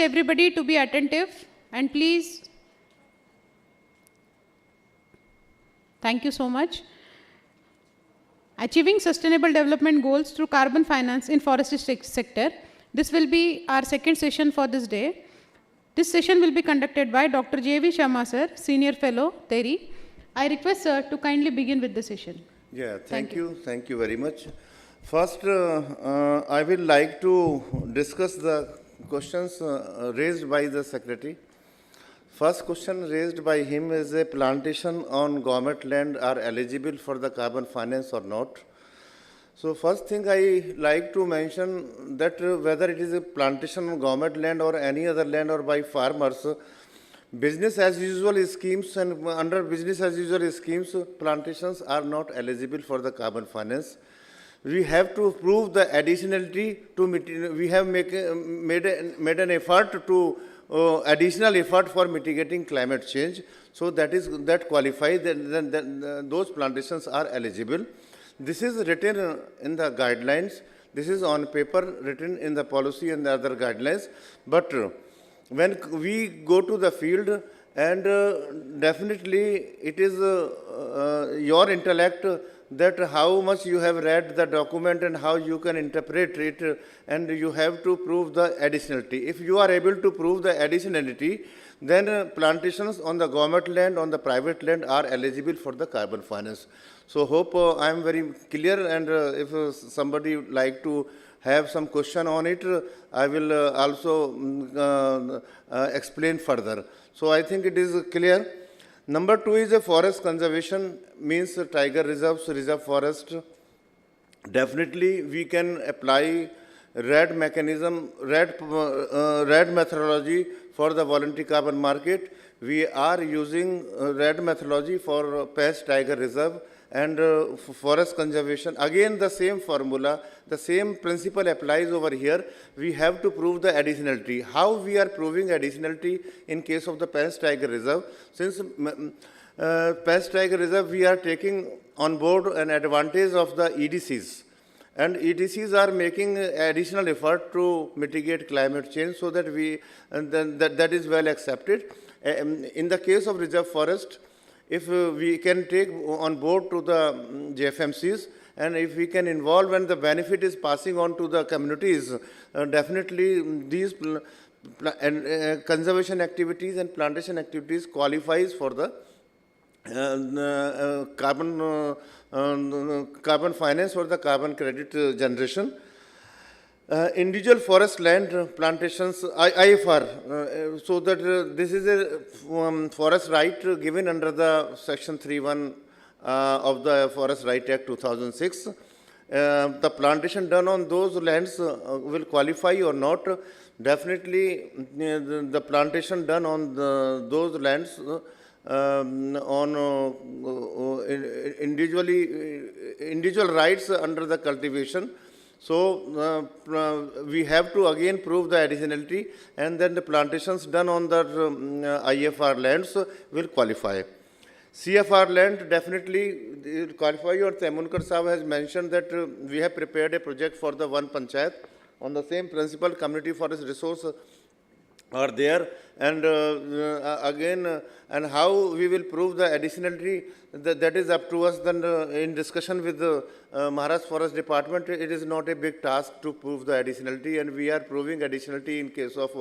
everybody to be attentive and please. Thank you so much. Achieving sustainable development goals through carbon finance in forestry sector. This will be our second session for this day. This session will be conducted by Dr. J.V. Sharma sir, Senior Fellow, TERI. I request sir to kindly begin with the session. Yeah, thank you. Thank you very much. First, I will like to discuss the questions raised by the Secretary. First question raised by him is a plantation on government land are eligible for the carbon finance or not. So first thing I like to mention that whether it is a plantation on government land or any other land or by farmers, business as usual schemes and under business as usual schemes, plantations are not eligible for the carbon finance. We have to prove the additionality to, we have made an effort to, additional effort for mitigating climate change. So that qualifies, then those plantations are eligible. This is written in the guidelines. This is on paper written in the policy and the other guidelines. But when we go to the field, and definitely it is your intellect that how much you have read the document and how you can interpret it, and you have to prove the additionality. If you are able to prove the additionality, then plantations on the government land, on the private land are eligible for the carbon finance. So hope I am very clear, and if somebody like to have some question on it, I will also explain further. So I think it is clear. Number two is a forest conservation, means tiger reserves, reserve forest. Definitely we can apply RED mechanism, RED methodology for the voluntary carbon market. We are using RED methodology for past tiger reserve and forest conservation. Again, the same formula, the same principle applies over here. We have to prove the additionality. How we are proving additionality in case of the past tiger reserve? Since past tiger reserve, we are taking on board an advantage of the EDCs. And EDCs are making additional effort to mitigate climate change, so that that is well accepted. In the case of reserve forest, if we can take on board to the JFMCs, and if we can involve and the benefit is passing on to the communities, definitely these conservation activities and plantation activities qualifies for the carbon finance or the carbon credit generation. Individual forest land plantations, IFR, so that this is a forest right given under the Section 3(1) of the Forest Right Act 2006. The plantation done on those lands will qualify or not. Definitely the plantation done on those lands on individual rights under the cultivation. So we have to again prove the additionality, and then the plantations done on the IFR lands will qualify. CFR land definitely qualify. Or Temunkar Sahab has mentioned that we have prepared a project for the one panchayat on the same principle. Community forest resource are there, and again, and how we will prove the additionality, that is up to us. Then in discussion with the Maharashtra Forest Department, it is not a big task to prove the additionality, and we are proving additionality in case of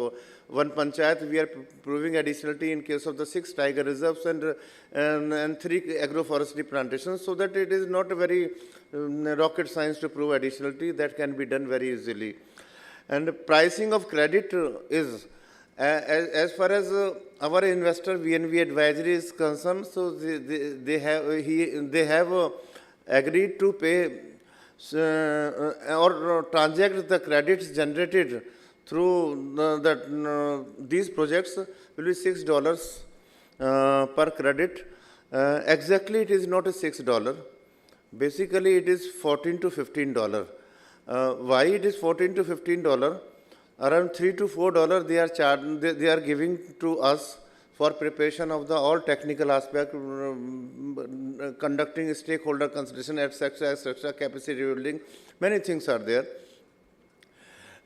one panchayat. We are proving additionality in case of the 6 tiger reserves and 3 agroforestry plantations, so that it is not a very rocket science to prove additionality. That can be done very easily. And pricing of credit is, as far as our investor VNV advisory is concerned, so they have agreed to pay or transact the credits generated through these projects will be $6 per credit. Exactly, it is not a $6. Basically, it is $14 to $15. Why it is $14 to $15? Around $3 to $4 they are giving to us for preparation of the all technical aspect, conducting stakeholder consultation, etc., capacity building. Many things are there.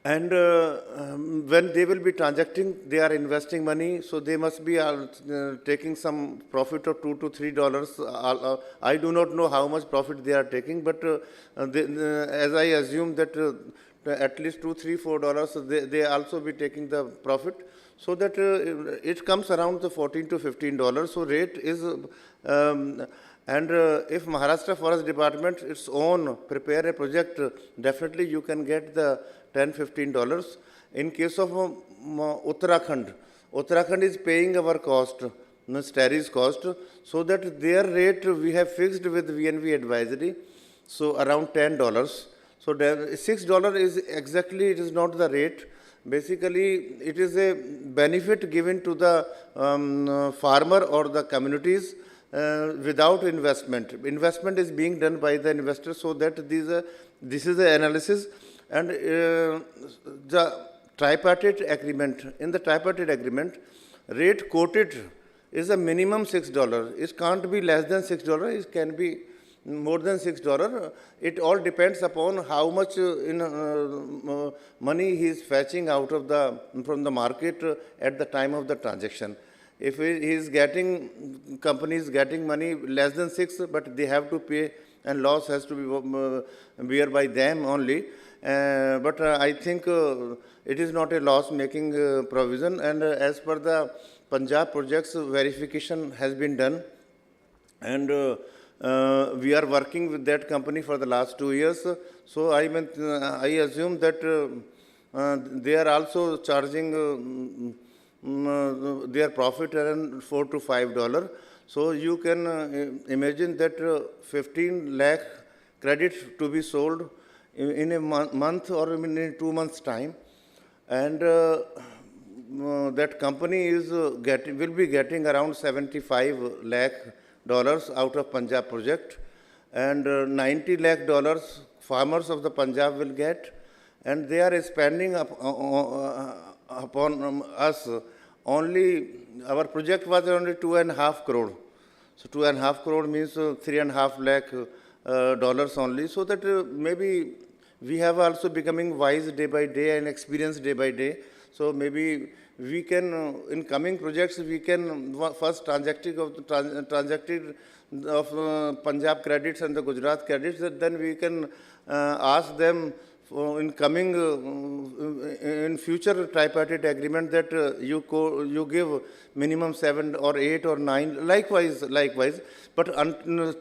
And when they will be transacting, they are investing money, so they must be taking some profit of $2 to $3. I do not know how much profit they are taking, but as I assume that at least $2, $3, $4, they also be taking the profit, so that it comes around the $14 to $15. So rate is, and if Maharashtra Forest Department its own prepare a project, definitely you can get the $10, $15. In case of Uttarakhand, Uttarakhand is paying our cost, Sterry's cost, so that their rate we have fixed with VNV advisory, so around $10. So $6 is exactly, it is not the rate. Basically, it is a benefit given to the farmer or the communities without investment. Investment is being done by the investor, so that this is the analysis. And the tripartite agreement, in the tripartite agreement, rate quoted is a minimum $6. It can't be less than $6, it can be more than $6. It all depends upon how much money he is fetching out of from the market at the time of the transaction. If he is getting, company is getting money less than 6, but they have to pay, and loss has to be bear by them only. But I think it is not a loss-making provision, and as per the Punjab projects, verification has been done, and we are working with that company for the last 2 years. So I assume that they are also charging their profit around $4 to $5. So you can imagine that 15 lakh credit to be sold in a month or in 2 months' time, and that company is will be getting around $75 lakh out of Punjab project, and $90 lakh farmers of the Punjab will get, and they are spending upon us only. Our project was only 2.5 crore. So 2.5 crore means $3.5 lakh dollars only. So that maybe we have also becoming wise day by day and experienced day by day. So maybe we can, in coming projects, we can first transacted of Punjab credits and the Gujarat credits, then we can ask them in coming, in future tripartite agreement that you give minimum 7 or 8 or 9, likewise. But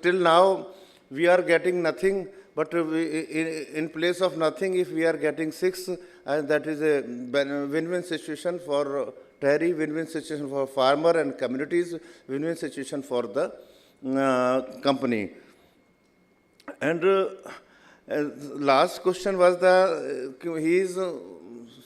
till now, we are getting nothing. But in place of nothing, if we are getting 6, that is a win-win situation for Terry, win-win situation for farmer and communities, win-win situation for the company. And last question was he is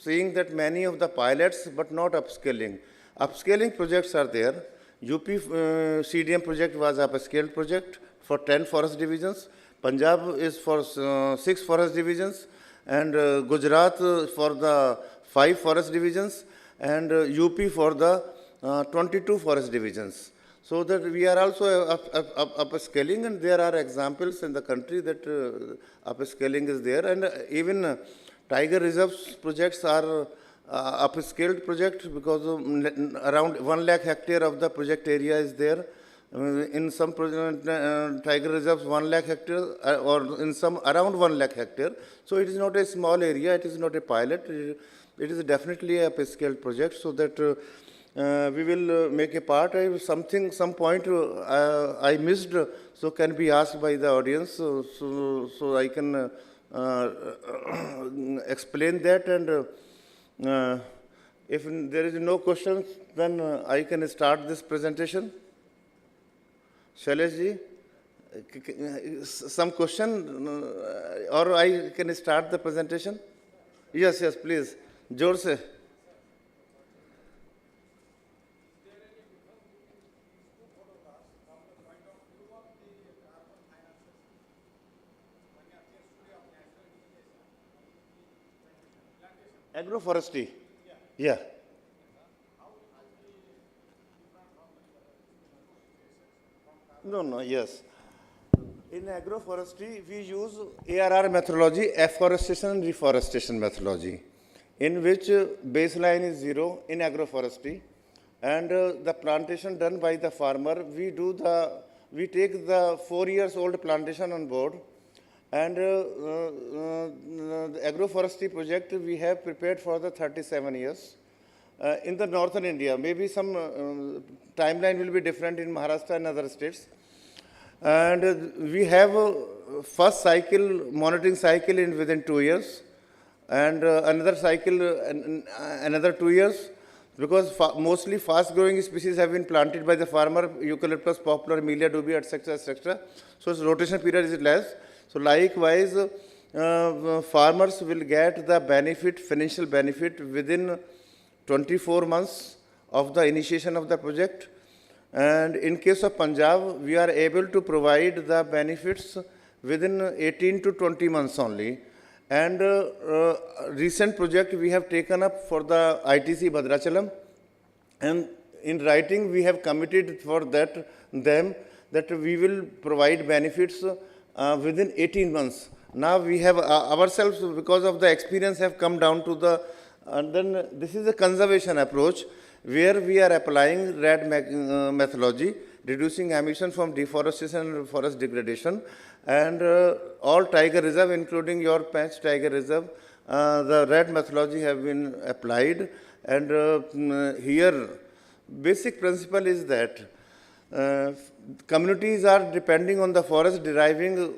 saying that many of the pilots, but not upscaling. Upscaling projects are there. UP CDM project was a upscaled project for 10 forest divisions. Punjab is for 6 forest divisions, and Gujarat for the 5 forest divisions, and UP for the 22 forest divisions. So that we are also upscaling, and there are examples in the country that upscaling is there, and even tiger reserves projects are upscaled project, because around 1 lakh hectare of the project area is there. In some tiger reserves 1 lakh hectare, or in some around 1 lakh hectare. So it is not a small area, it is not a pilot, it is definitely a upscaled project, so that we will make a part. Some point I missed, so can be asked by the audience, so I can explain that, and if there is no questions, then I can start this presentation. Shailesh ji, some question, or I can start the presentation? Yes, please. Jor se. Agroforestry. Yeah. No, yes. In agroforestry, we use ARR methodology, afforestation and reforestation methodology. in which baseline is 0 in agroforestry, and the plantation done by the farmer, we take the 4 years old plantation on board, and the agroforestry project we have prepared for the 37 years. In the northern India, maybe some timeline will be different in Maharashtra and other states. And we have a first cycle, monitoring cycle within 2 years, and another cycle, another 2 years, because mostly fast-growing species have been planted by the farmer, eucalyptus, poplar, Melia dubia, etc., etc. So its rotation period is less. So likewise, farmers will get the benefit, financial benefit within 24 months of the initiation of the project. And in case of Punjab, we are able to provide the benefits within 18 to 20 months only. And recent project we have taken up for the ITC Bhadrachalam, and in writing we have committed for that that we will provide benefits within 18 months. Now we have ourselves, because of the experience, have come down to the, and then this is a conservation approach where we are applying RAD methodology, reducing emission from deforestation and forest degradation, and all tiger reserve, including your Panch tiger reserve, the RAD methodology have been applied. And here basic principle is that communities are depending on the forest, deriving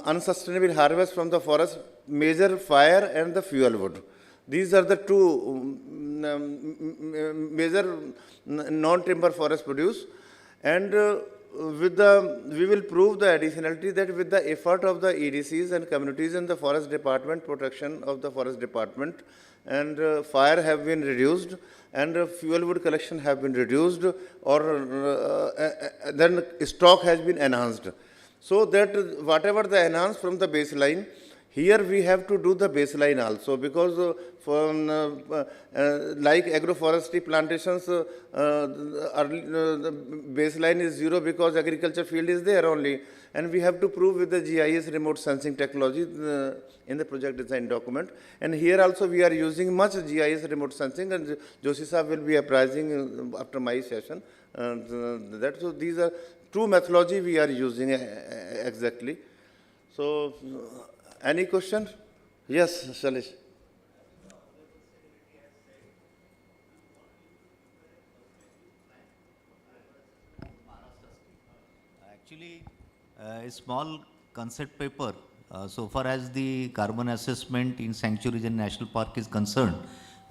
unsustainable harvest from the forest, major fire and the fuel wood. These are the two major non-timber forest produce. And we will prove the additionality that with the effort of the EDCs and communities and the forest department, protection of the forest department, and fire have been reduced, and fuel wood collection have been reduced, or then stock has been enhanced. So that whatever the enhanced from the baseline, here we have to do the baseline also, because like agroforestry plantations, the baseline is 0 because agriculture field is there only, and we have to prove with the GIS remote sensing technology in the project design document. And here also we are using much GIS remote sensing, and Joshi Saab will be apprising after my session. So these are two methodology we are using exactly. So any question? Yes, Shalish. Actually, a small concept paper, so far as the carbon assessment in sanctuary region national park is concerned,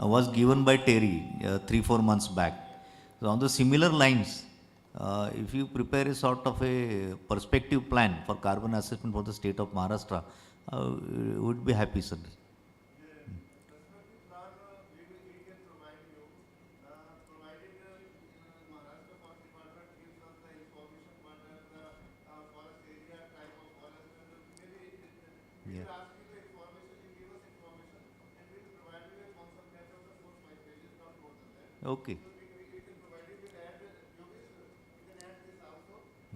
was given by Terry 3-4 months back. So on the similar lines, if you prepare a sort of a perspective plan for carbon assessment for the state of Maharashtra, would be happy, sir. Yeah. Okay.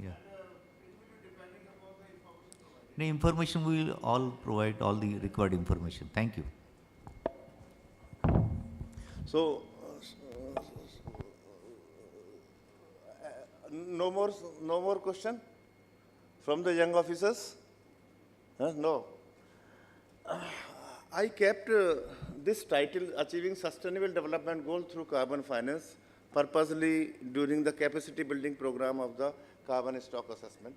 Yeah. The information we will all provide all the required information. Thank you. So no more question from the young officers? No. I kept this title, Achieving Sustainable Development Goal Through Carbon Finance, purposely during the capacity building program of the carbon stock assessment.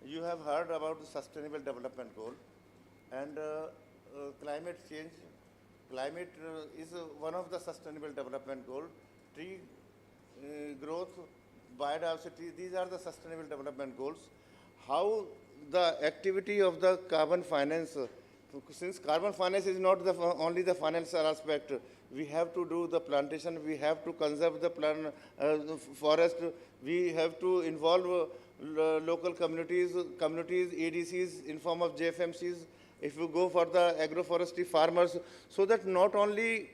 You have heard about the Sustainable Development Goal, and climate change. Climate is one of the Sustainable Development Goal. Tree growth, biodiversity, these are the Sustainable Development Goals. How the activity of the carbon finance, since carbon finance is not the only the financial aspect, we have to do the plantation, we have to conserve the forest, we have to involve local communities, ADCs in form of JFMCs, if you go for the agroforestry farmers, so that not only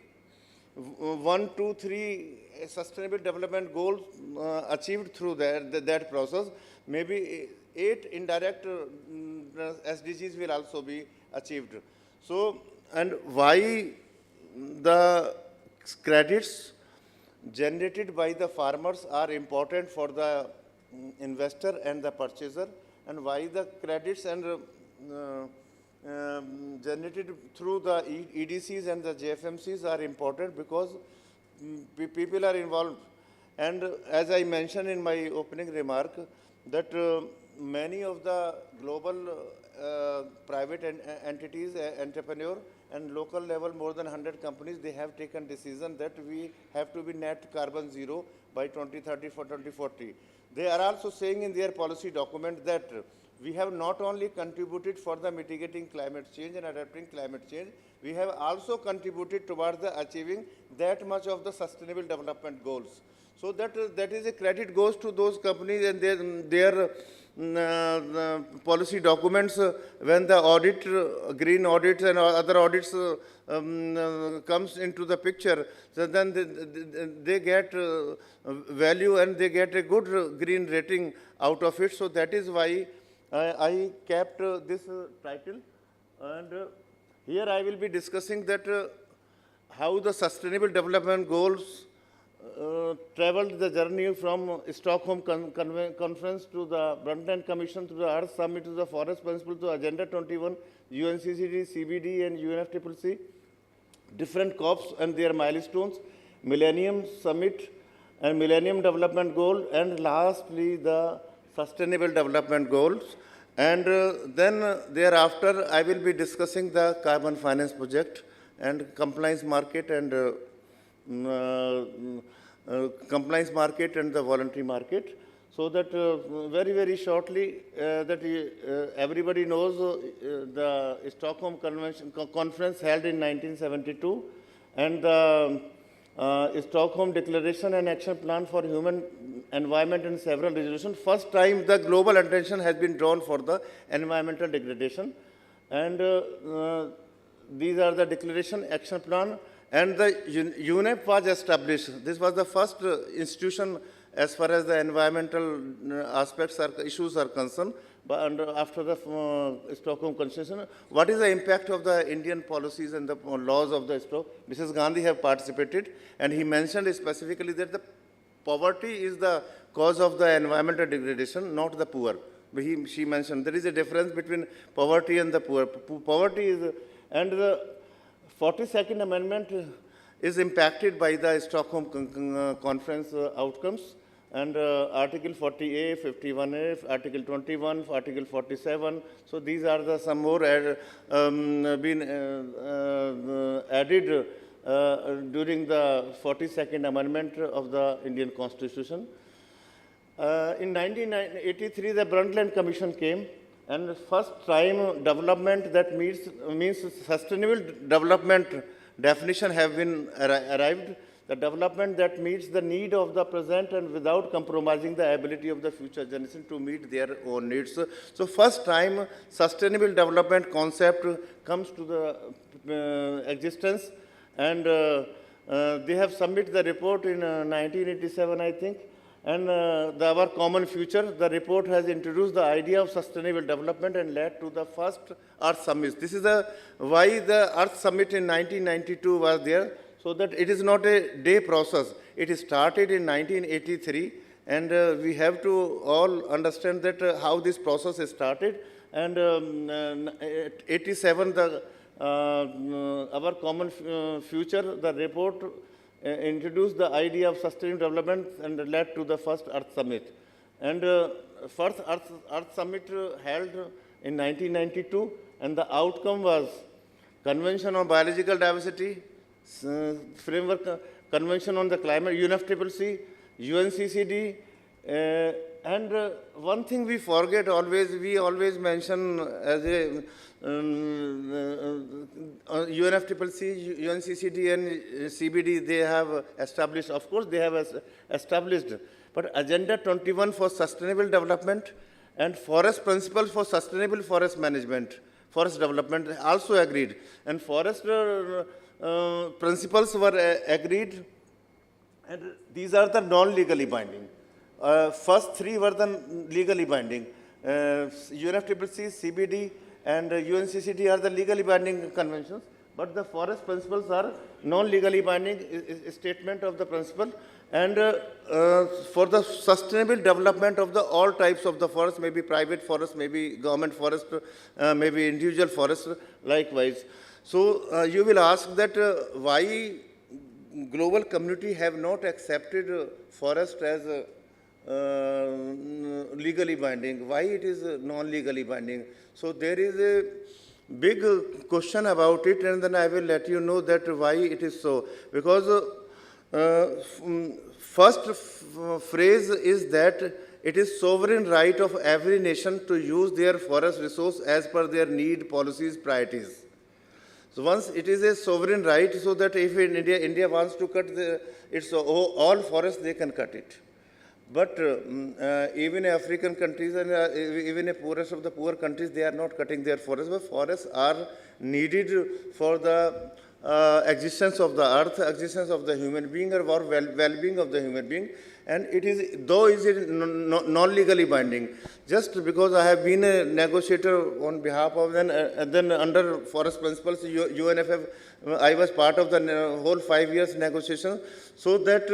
1, 2, 3 sustainable development goals achieved through that process, maybe 8 indirect SDGs will also be achieved. So, and why the credits generated by the farmers are important for the investor and the purchaser, and why the credits and generated through the EDCs and the JFMCs are important because people are involved. And as I mentioned in my opening remark, that many of the global private entities, entrepreneur and local level, more than 100 companies, they have taken decision that we have to be net carbon zero by 2030 for 2040. They are also saying in their policy document that we have not only contributed for the mitigating climate change and adapting climate change, we have also contributed towards the achieving that much of the sustainable development goals. So that is a credit goes to those companies and their policy documents when the audit, green audits and other audits comes into the picture. So then they get value and they get a good green rating out of it. So that is why I kept this title, and here I will be discussing that how the Sustainable Development Goals traveled the journey from Stockholm Conference to the Brundtland Commission to the Earth Summit to the Forest Principle to Agenda 21, UNCCD, CBD and UNFCCC, different COPs and their milestones, Millennium Summit and Millennium Development Goal, and lastly the Sustainable Development Goals. And then thereafter I will be discussing the carbon finance project and compliance market and compliance market and the voluntary market. So that very, very shortly that everybody knows the Stockholm Conference held in 1972 and the Stockholm Declaration and Action Plan for Human Environment and several resolutions. First time the global attention has been drawn for the environmental degradation, and these are the Declaration, Action Plan, and the UNEP was established. This was the first institution as far as the environmental aspects or issues are concerned. But after the Stockholm Convention, what is the impact of the Indian policies and the laws of the Stockholm? Mrs. Gandhi have participated, and he mentioned specifically that the poverty is the cause of the environmental degradation, not the poor. She mentioned there is a difference between poverty and the poor. Poverty is, and the 42nd Amendment is impacted by the Stockholm Conference outcomes. And Article 40A, 51A, Article 21, Article 47. So these are the some more been added during the 42nd Amendment of the Indian Constitution. In 1983, the Brundtland Commission came, and first time development that means sustainable development definition have been arrived. The development that meets the need of the present and without compromising the ability of the future generation to meet their own needs. So first time sustainable development concept comes to the existence, and they have submitted the report in 1987, I think. And our common future, the report has introduced the idea of sustainable development and led to the first Earth Summit. This is why the Earth Summit in 1992 was there. So that it is not a day process. It started in 1983, and we have to all understand that how this process started. And 87, our common future, the report introduced the idea of sustainable development and led to the first Earth Summit. And first Earth Summit held in 1992, and the outcome was Convention on Biological Diversity, Framework Convention on the Climate, UNFCCC, UNCCD, and one thing we forget always, we always mention as a UNFCCC, UNCCD and CBD, they have established, of course they have established, but Agenda 21 for Sustainable Development and Forest Principles for Sustainable Forest Management, Forest Development also agreed, and forest principles were agreed, and these are the non-legally binding. First three were the legally binding. UNFCCC, CBD, and UNCCD are the legally binding conventions. but the forest principles are non-legally binding statement of the principle. And for the sustainable development of the all types of the forest, maybe private forest, maybe government forest, maybe individual forest, likewise. So you will ask that why global community have not accepted forest as legally binding, why it is non-legally binding. So there is a big question about it, and then I will let you know that why it is so. Because first phrase is that it is sovereign right of every nation to use their forest resource as per their need, policies, priorities. So once it is a sovereign right, so that if in India wants to cut its all forests, they can cut it. But even African countries and even the poorest of the poor countries, they are not cutting their forests. But forests are needed for the existence of the earth, existence of the human being, or well-being of the human being. And it is, though is it non-legally binding. Just because I have been a negotiator on behalf of then under forest principles, UNFF, I was part of the whole 5 years negotiation, so that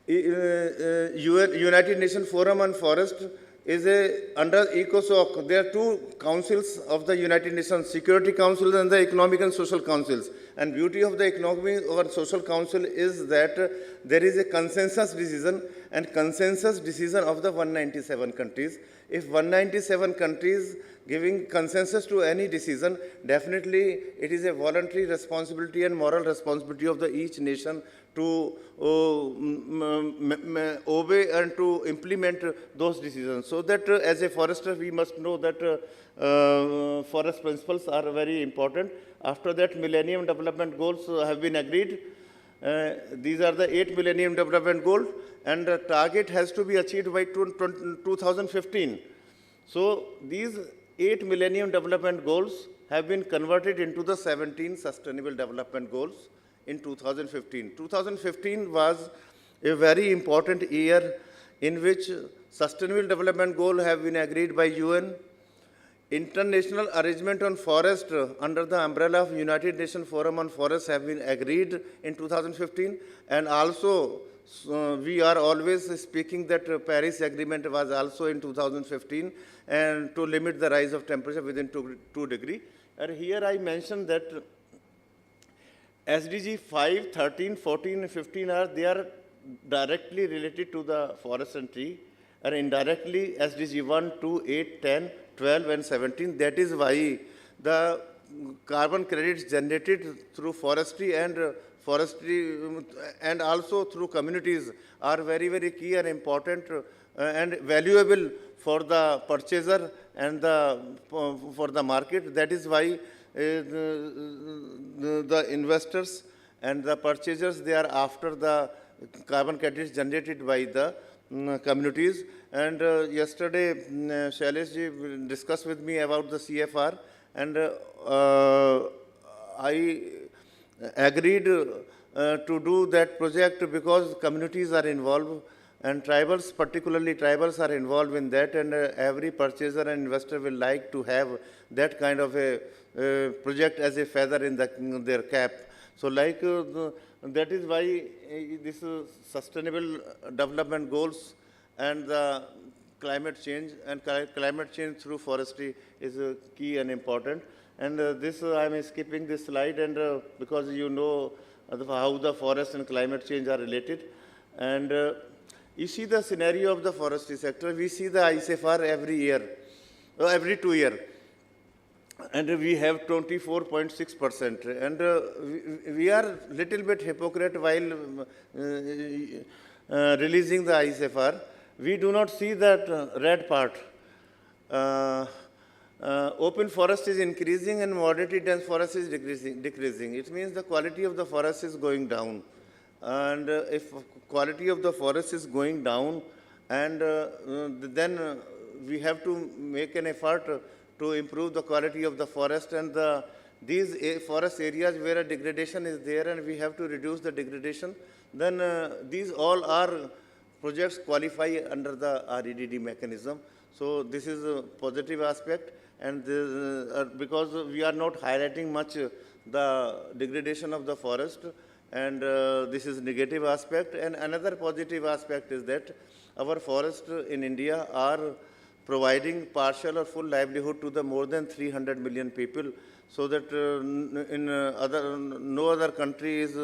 United Nations Forum on Forest is under ECOSOC. There are two councils of the United Nations, Security Council and the Economic and Social Councils. And beauty of the Economic or Social Council is that there is a consensus decision, and consensus decision of the 197 countries. If 197 countries giving consensus to any decision, definitely it is a voluntary responsibility and moral responsibility of the each nation to obey and to implement those decisions. So that as a forester, we must know that forest principles are very important. After that, Millennium Development Goals have been agreed. These are the 8 Millennium Development Goals, and the target has to be achieved by 2015. So these 8 Millennium Development Goals have been converted into the 17 Sustainable Development Goals in 2015. 2015 was a very important year in which Sustainable Development Goals have been agreed by UN. International arrangement on forest under the umbrella of United Nations Forum on Forests have been agreed in 2015, and also we are always speaking that Paris Agreement was also in 2015, and to limit the rise of temperature within 2 degrees. And here I mentioned that SDG 5, 13, 14, and 15 they are directly related to the forest and tree, and indirectly SDG 1, 2, 8, 10, 12, and 17. That is why the carbon credits generated through forestry and also through communities are very, very key and important and valuable for the purchaser and for the market. That is why the investors and the purchasers, they are after the carbon credits generated by the communities. And yesterday, Shailesh ji discussed with me about the CFR, and I agreed to do that project because communities are involved, and tribals, particularly tribals, are involved in that, and every purchaser and investor will like to have that kind of a project as a feather in their cap. So like that is why this sustainable development goals and the climate change through forestry is key and important. And this I am skipping this slide, and because you know how the forest and climate change are related. And you see the scenario of the forestry sector. We see the ICFR every year, every 2 years. And we have 24.6%. And we are little bit hypocrite while releasing the ICFR. We do not see that red part. Open forest is increasing and moderately dense forest is decreasing. It means the quality of the forest is going down. And if quality of the forest is going down, and then we have to make an effort to improve the quality of the forest, and these forest areas where a degradation is there, and we have to reduce the degradation, then these all are projects qualify under the REDD mechanism. So this is a positive aspect, and because we are not highlighting much the degradation of the forest, and this is negative aspect. And another positive aspect is that our forests in India are providing partial or full livelihood to the more than 300 million people, so that no other country is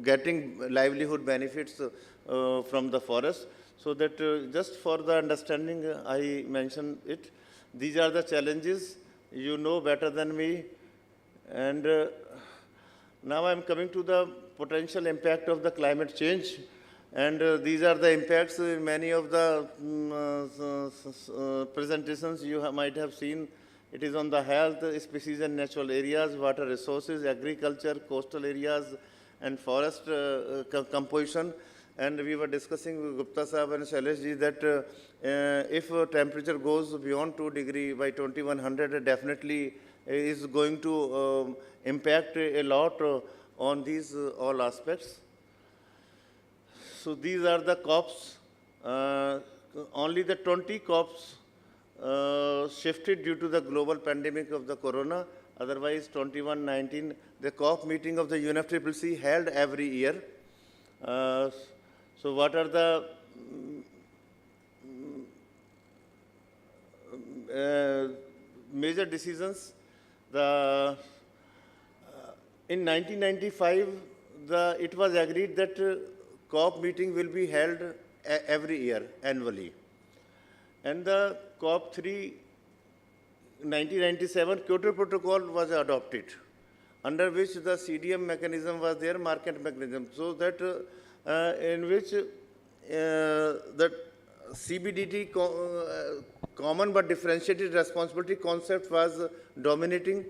getting livelihood benefits from the forest. So that just for the understanding, I mentioned it. These are the challenges. You know better than me. And now I'm coming to the potential impact of the climate change. And these are the impacts. Many of the presentations you might have seen. It is on the health, species and natural areas, water resources, agriculture, coastal areas, and forest composition. And we were discussing with Gupta Sahab and Shailesh ji that if temperature goes beyond 2 degrees by 2100, definitely is going to impact a lot on these all aspects. So these are the COPs. Only the 20 COPs shifted due to the global pandemic of the corona. Otherwise, 21, 19, the COP meeting of the UNFCCC held every year. So what are the major decisions? In 1995, it was agreed that COP meeting will be held every year, annually. And the COP 3, 1997 Kyoto Protocol was adopted, under which the CDM mechanism was there, market mechanism, so that in which the CBDT, common but differentiated responsibility concept was dominating,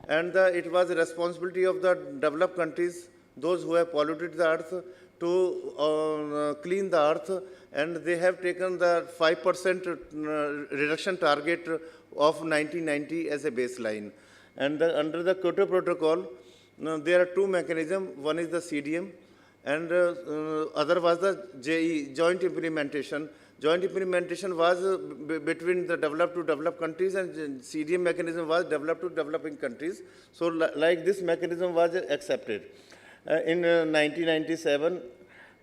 and it was the responsibility of the developed countries, those who have polluted the earth, to clean the earth, and they have taken the 5% reduction target of 1990 as a baseline. And under the Kyoto Protocol, there are two mechanisms. One is the CDM, and other was the JE, joint implementation. Joint implementation was between the developed to developed countries, and CDM mechanism was developed to developing countries. So like this mechanism was accepted in 1997.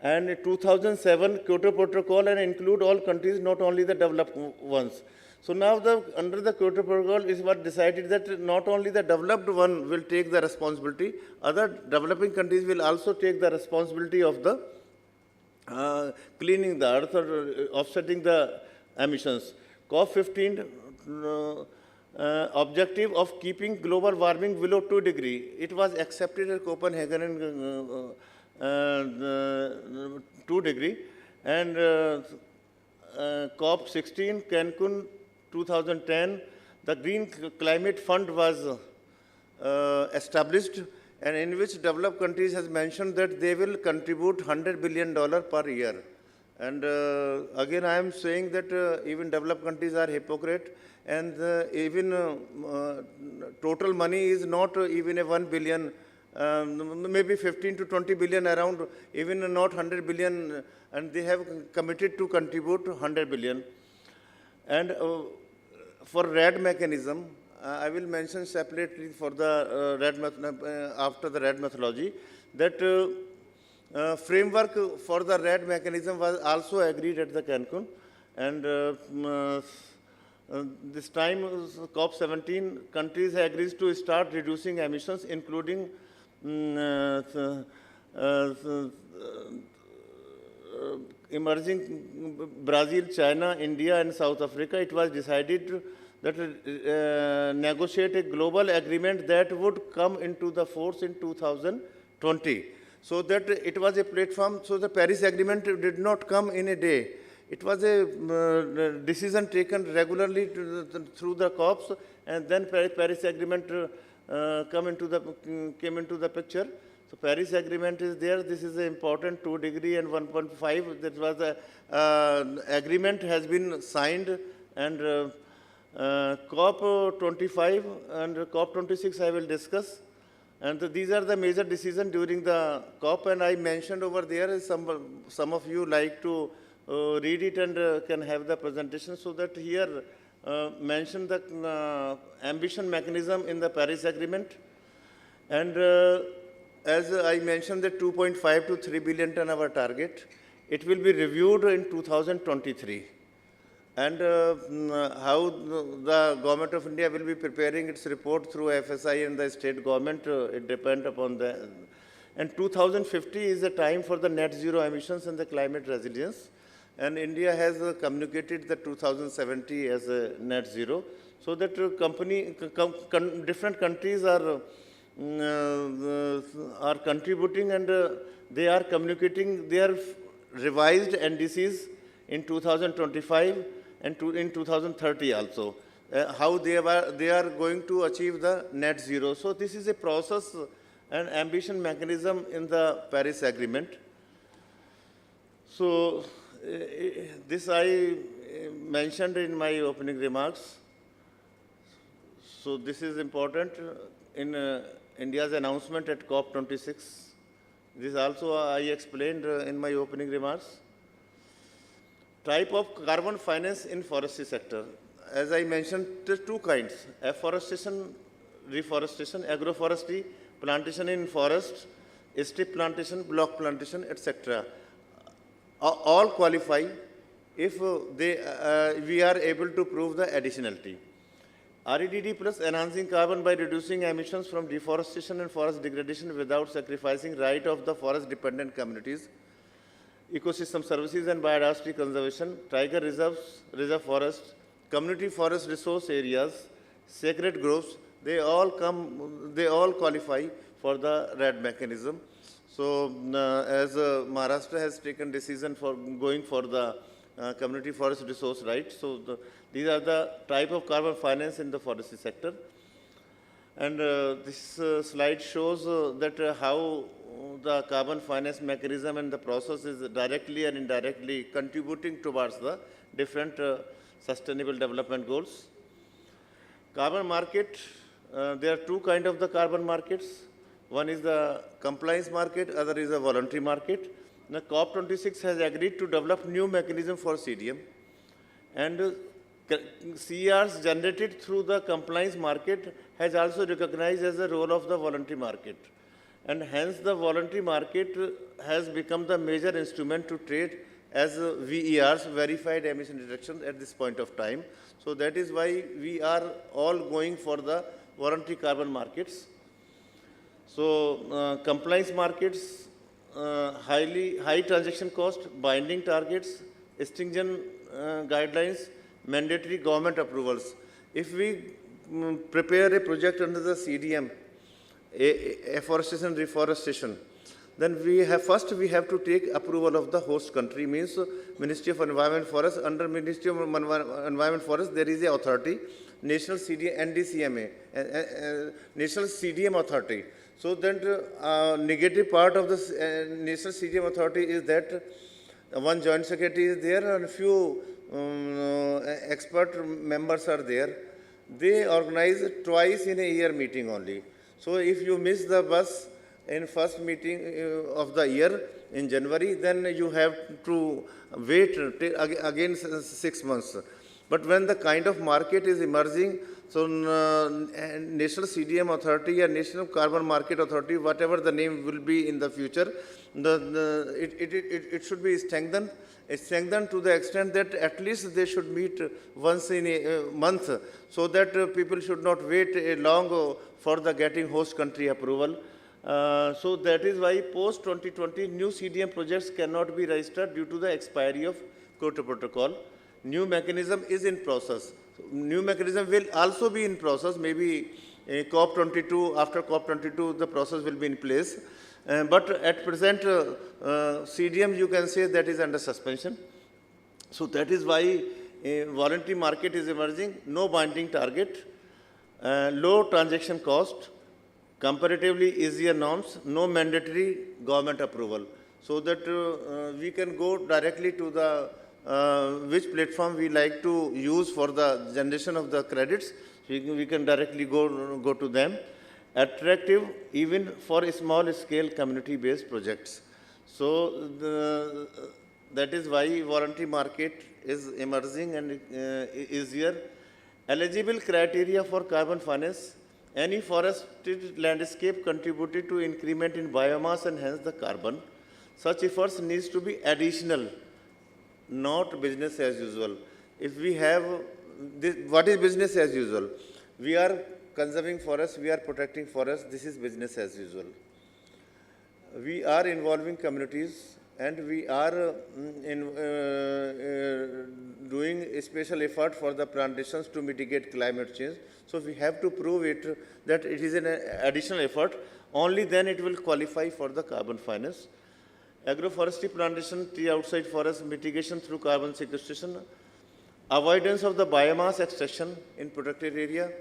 And 2007 Kyoto Protocol and include all countries, not only the developed ones. So now under the Kyoto Protocol is what decided that not only the developed one will take the responsibility, other developing countries will also take the responsibility of the cleaning the earth or offsetting the emissions. COP15 objective of keeping global warming below 2 degrees. It was accepted at Copenhagen in 2 degrees, and COP16 Cancun 2010, the Green Climate Fund was established, and in which developed countries has mentioned that they will contribute $100 billion per year. And again, I am saying that even developed countries are hypocrite, and even total money is not even a 1 billion, maybe 15 to 20 billion around, even not 100 billion, and they have committed to contribute 100 billion. And for RED mechanism, I will mention separately for the after the RED methodology, that framework for the RED mechanism was also agreed at the Cancun, and this time COP17 countries agreed to start reducing emissions, including emerging Brazil, China, India, and South Africa. It was decided that negotiate a global agreement that would come into the force in 2020. So that it was a platform. So the Paris Agreement did not come in a day. It was a decision taken regularly through the COPs, and then Paris Agreement came into the picture. So Paris Agreement is there. This is important, 2 degrees and 1.5. That was the agreement has been signed, and COP25 and COP26 I will discuss. And these are the major decisions during the COP, and I mentioned over there, some of you like to read it and can have the presentation, so that here mentioned the ambition mechanism in the Paris Agreement. And as I mentioned, the 2.5 to 3 billion ton our target, it will be reviewed in 2023. And how the government of India will be preparing its report through FSI and the state government, it depends upon the. And 2050 is the time for the net zero emissions and the climate resilience. And India has communicated the 2070 as a net zero, so that different countries are contributing, and they are communicating their revised NDCs in 2025 and in 2030 also, how they are going to achieve the net zero. So this is a process and ambition mechanism in the Paris Agreement. So this I mentioned in my opening remarks. So this is important in India's announcement at COP26. This also I explained in my opening remarks. Type of carbon finance in forestry sector. As I mentioned, there are two kinds: afforestation, reforestation, agroforestry, plantation in forest, strip plantation, block plantation, etc. All qualify if we are able to prove the additionality. REDD plus enhancing carbon by reducing emissions from deforestation and forest degradation without sacrificing right of the forest dependent communities, ecosystem services and biodiversity conservation, tiger reserves, reserve forests, community forest resource areas, sacred groves, they all qualify for the RED mechanism. So as Maharashtra has taken decision for going for the community forest resource rights, so these are the type of carbon finance in the forestry sector. And this slide shows that how the carbon finance mechanism and the process is directly and indirectly contributing towards the different sustainable development goals. Carbon market, there are two kinds of the carbon markets. One is the compliance market, other is a voluntary market. Now, COP26 has agreed to develop new mechanism for CDM, and CERs generated through the compliance market has also recognized as the role of the voluntary market. And hence the voluntary market has become the major instrument to trade as VERs, verified emission reduction, at this point of time. So that is why we are all going for the voluntary carbon markets. So compliance markets, high transaction cost, binding targets, stringent guidelines, mandatory government approvals. If we prepare a project under the CDM, afforestation, reforestation, then first we have to take approval of the host country, means Ministry of Environment Forest. Under Ministry of Environment Forest, there is a authority, National CDM, NDCMA, National CDM Authority. So then negative part of the National CDM Authority is that one joint secretary is there and few expert members are there. They organize twice in a year meeting only. So if you miss the bus in first meeting of the year in January, then you have to wait again 6 months. But when the kind of market is emerging, so National CDM Authority or National Carbon Market Authority, whatever the name will be in the future, it should be strengthened. It's strengthened to the extent that at least they should meet once in a month, so that people should not wait long for the getting host country approval. So that is why post 2020 new CDM projects cannot be registered due to the expiry of Kyoto Protocol. New mechanism is in process. New mechanism will also be in process. Maybe COP22, after COP22, the process will be in place. But at present, CDM, you can say that is under suspension. So that is why a voluntary market is emerging, no binding target, low transaction cost, comparatively easier norms, no mandatory government approval. So that we can go directly to the which platform we like to use for the generation of the credits. We can directly go to them. Attractive even for small scale community based projects. So that is why voluntary market is emerging and easier. Eligible criteria for carbon finance. Any forested landscape contributed to increment in biomass and hence the carbon. Such efforts needs to be additional, not business as usual. If we have this, what is business as usual? We are conserving forests, we are protecting forests, this is business as usual. We are involving communities and we are doing a special effort for the plantations to mitigate climate change. So we have to prove it that it is an additional effort, only then it will qualify for the carbon finance. Agroforestry plantation, tree outside forest, mitigation through carbon sequestration, avoidance of the biomass extraction in protected area,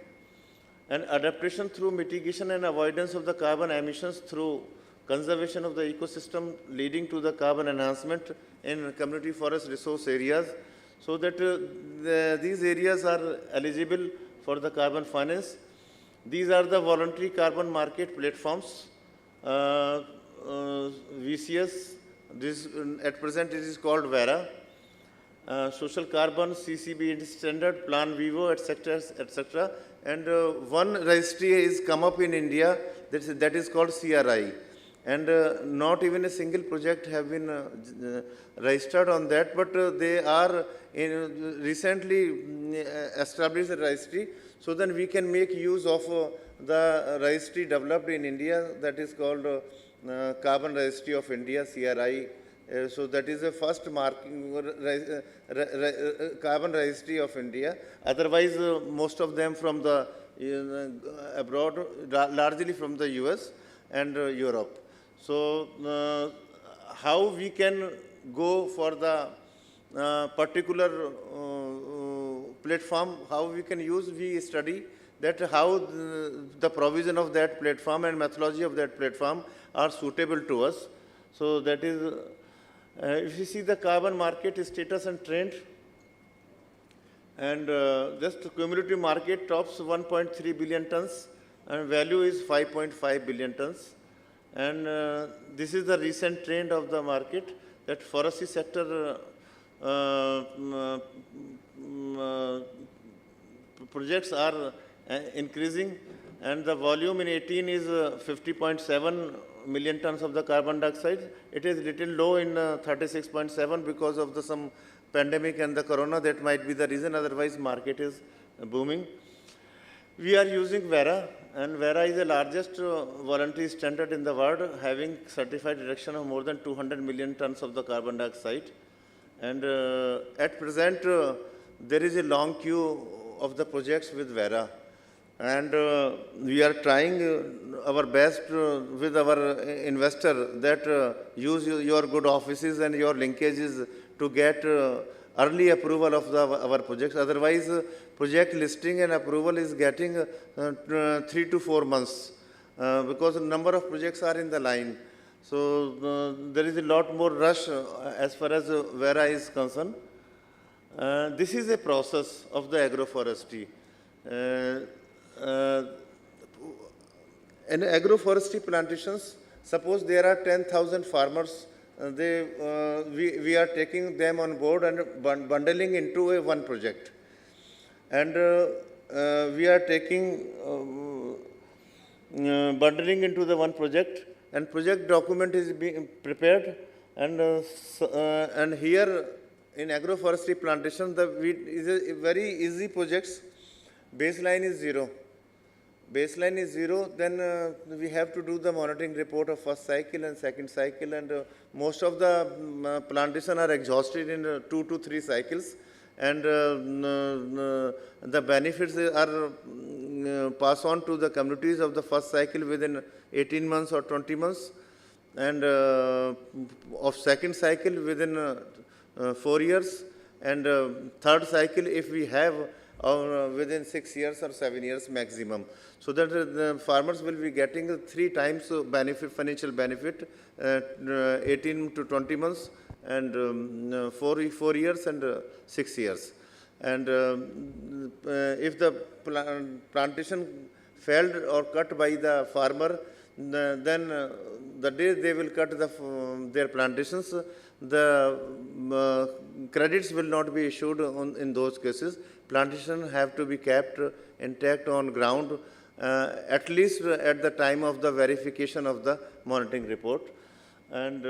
and adaptation through mitigation and avoidance of the carbon emissions through conservation of the ecosystem leading to the carbon enhancement in community forest resource areas, so that these areas are eligible for the carbon finance. These are the voluntary carbon market platforms, VCS, this, at present it is called VERA, social carbon, CCB standard, Plan Vivo, etc., etc. And one registry is come up in India, that is called CRI. And not even a single project have been registered on that, but they are recently established a registry, so then we can make use of the registry developed in India, that is called Carbon Registry of India, CRI. So that is the first carbon registry of India. Otherwise, most of them from the abroad, largely from the US and Europe. So how we can go for the particular platform, how we can use, we study that how the provision of that platform and methodology of that platform are suitable to us. So that is, if you see the carbon market status and trend, and just cumulative market tops 1.3 billion tons and value is 5.5 billion tons. And this is the recent trend of the market, that forestry sector projects are increasing, and the volume in 18 is 50.7 million tons of the carbon dioxide. It is little low in 36.7 because of the some pandemic and the corona, that might be the reason, otherwise market is booming. We are using VERA, and VERA is the largest voluntary standard in the world, having certified reduction of more than 200 million tons of the carbon dioxide. And at present, there is a long queue of the projects with VERA. And we are trying our best with our investor that use your good offices and your linkages to get early approval of our projects. Otherwise, project listing and approval is getting 3 to 4 months because a number of projects are in the line. So there is a lot more rush as far as VERA is concerned. This is a process of the agroforestry. In agroforestry plantations, suppose there are 10,000 farmers, we are taking them on board and bundling into one project. And we are taking, bundling into the one project, and project document is being prepared. And here in agroforestry plantation, the wheat is a very easy projects. Baseline is 0. Baseline is 0, then we have to do the monitoring report of first cycle and second cycle, and most of the plantation are exhausted in 2 to 3 cycles, and the benefits are passed on to the communities of the first cycle within 18 months or 20 months, and of second cycle within 4 years, and third cycle if we have within 6 years or 7 years maximum. So that the farmers will be getting 3 times benefit, financial benefit, 18 to 20 months, and 4 years and 6 years. And if the plantation failed or cut by the farmer, then the day they will cut their plantations, the credits will not be issued in those cases. Plantation have to be kept intact on ground, at least at the time of the verification of the monitoring report. And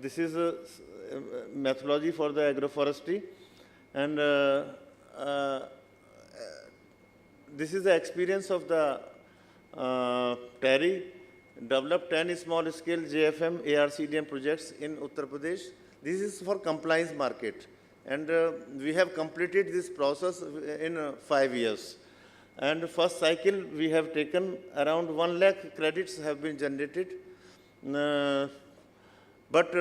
this is a methodology for the agroforestry. And this is the experience of the TERI, developed 10 small-scale JFM ARCDM projects in Uttar Pradesh. This is for compliance market. And we have completed this process in 5 years. And first cycle, we have taken around 1 lakh credits have been generated. But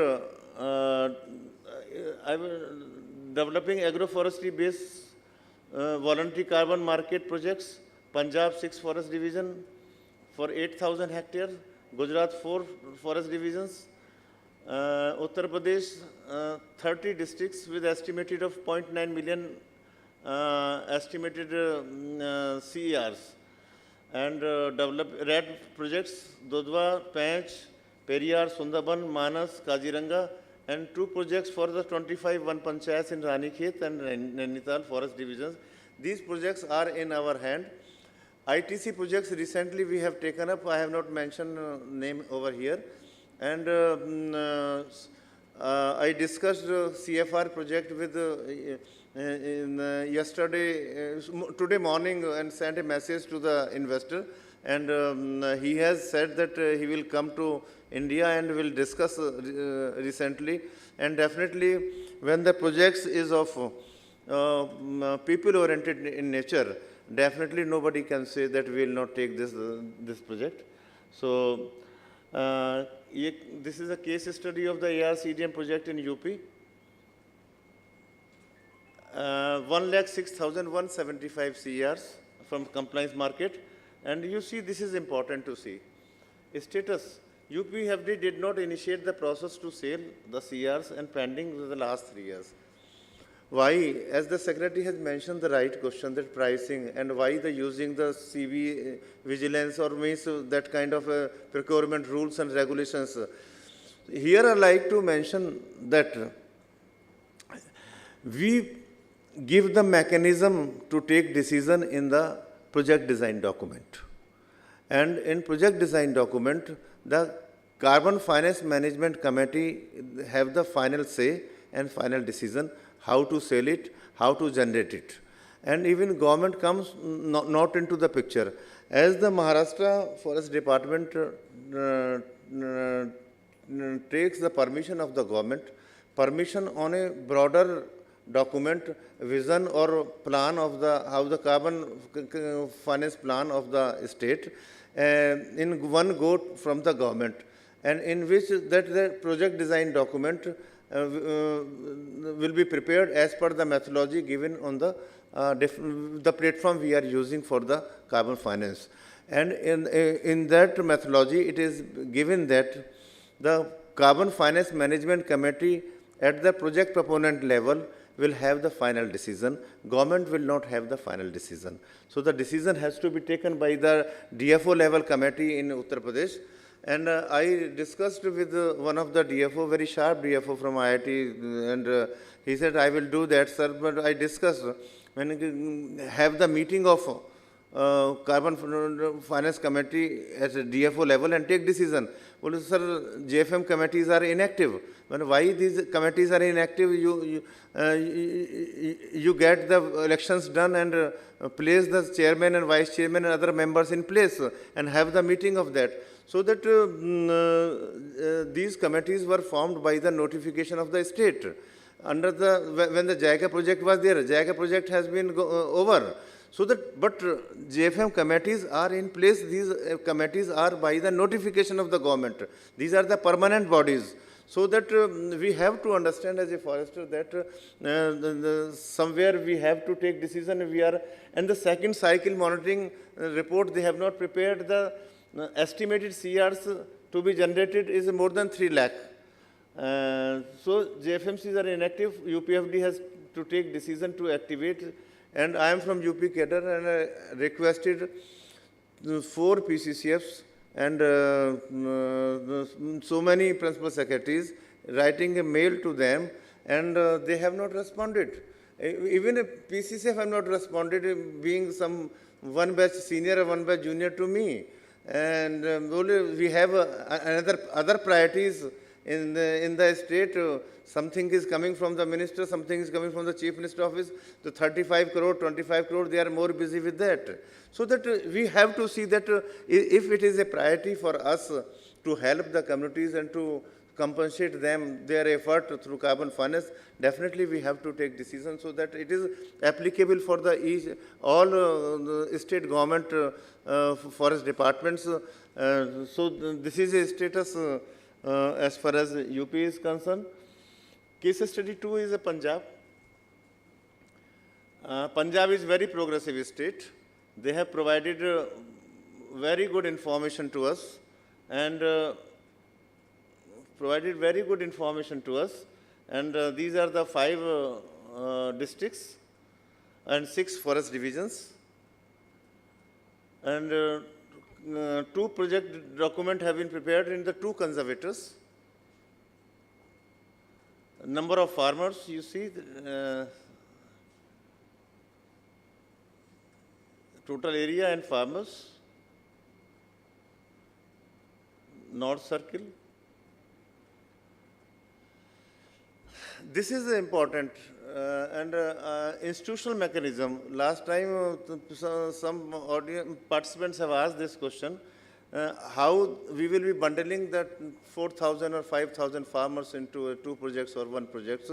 I will developing agroforestry-based voluntary carbon market projects, Punjab 6 forest division for 8,000 hectares, Gujarat 4 forest divisions, Uttar Pradesh 30 districts with estimated of 0.9 million estimated CERs, and develop red projects, Dodwa, Panch, Periyar, Sundarban, Manas, Kaziranga, and 2 projects for the 25 one panchayats in Ranikhet and Nainital forest divisions. These projects are in our hand. ITC projects recently we have taken up. I have not mentioned name over here. And I discussed CFR project with today morning, and sent a message to the investor. And he has said that he will come to India and will discuss recently. And definitely, when the projects is of people-oriented in nature, definitely nobody can say that we will not take this project. So, this is a case study of the ARCDM project in UP. 1,06,175 CERs from compliance market. And you see, this is important to see. Status, UPFD did not initiate the process to sell the CERs and pending the last 3 years. Why? As the Secretary has mentioned the right question, that pricing, and why the using the CV vigilance or means that kind of procurement rules and regulations. Here I like to mention that we give the mechanism to take decision in the project design document. And in project design document, the Carbon Finance Management Committee have the final say and final decision how to sell it, how to generate it. And even government comes not into the picture. As the Maharashtra Forest Department takes the permission of the government, permission on a broader document, vision or plan of how the carbon finance plan of the state in one go from the government, and in which that the project design document will be prepared as per the methodology given on the platform we are using for the carbon finance. And in that methodology, it is given that the Carbon Finance Management Committee at the project proponent level will have the final decision. Government will not have the final decision. So the decision has to be taken by the DFO level committee in Uttar Pradesh. And I discussed with one of the DFO, very sharp DFO from IIT, and he said, I will do that, sir. But I discussed, when we have the meeting of Carbon Finance Committee at a DFO level and take decision. Well, sir, JFM committees are inactive. But why these committees are inactive? You get the elections done and place the chairman and vice chairman and other members in place and have the meeting of that. So that these committees were formed by the notification of the state. When the JICA project was there, JICA project has been over. So that, but JFM committees are in place. These committees are by the notification of the government. These are the permanent bodies. So that we have to understand as a forester that somewhere we have to take decision. And the second cycle monitoring report, they have not prepared the estimated CRs to be generated is more than 3 lakh. So JFMCs are inactive. UPFD has to take decision to activate. And I am from UP cadre, and I requested 4 PCCFs and so many principal secretaries writing a mail to them, and they have not responded. Even if PCCF have not responded, being some one batch senior or one batch junior to me. And only we have other priorities in the state. Something is coming from the minister, something is coming from the chief minister office. The 35 crore, 25 crore, they are more busy with that. So that we have to see that if it is a priority for us to help the communities and to compensate them their effort through carbon finance, definitely we have to take decisions so that it is applicable for all the state government forest departments. So this is a status as far as UP is concerned. Case study 2 is a Punjab. Punjab is very progressive state. They have provided very good information to us, and these are the 5 districts and 6 forest divisions, and 2 project documents have been prepared in the 2 conservators. Number of farmers, you see, total area and farmers, North Circle. This is important, and institutional mechanism. Last time some audience participants have asked this question, how we will be bundling that 4,000 or 5,000 farmers into 2 projects or 1 project.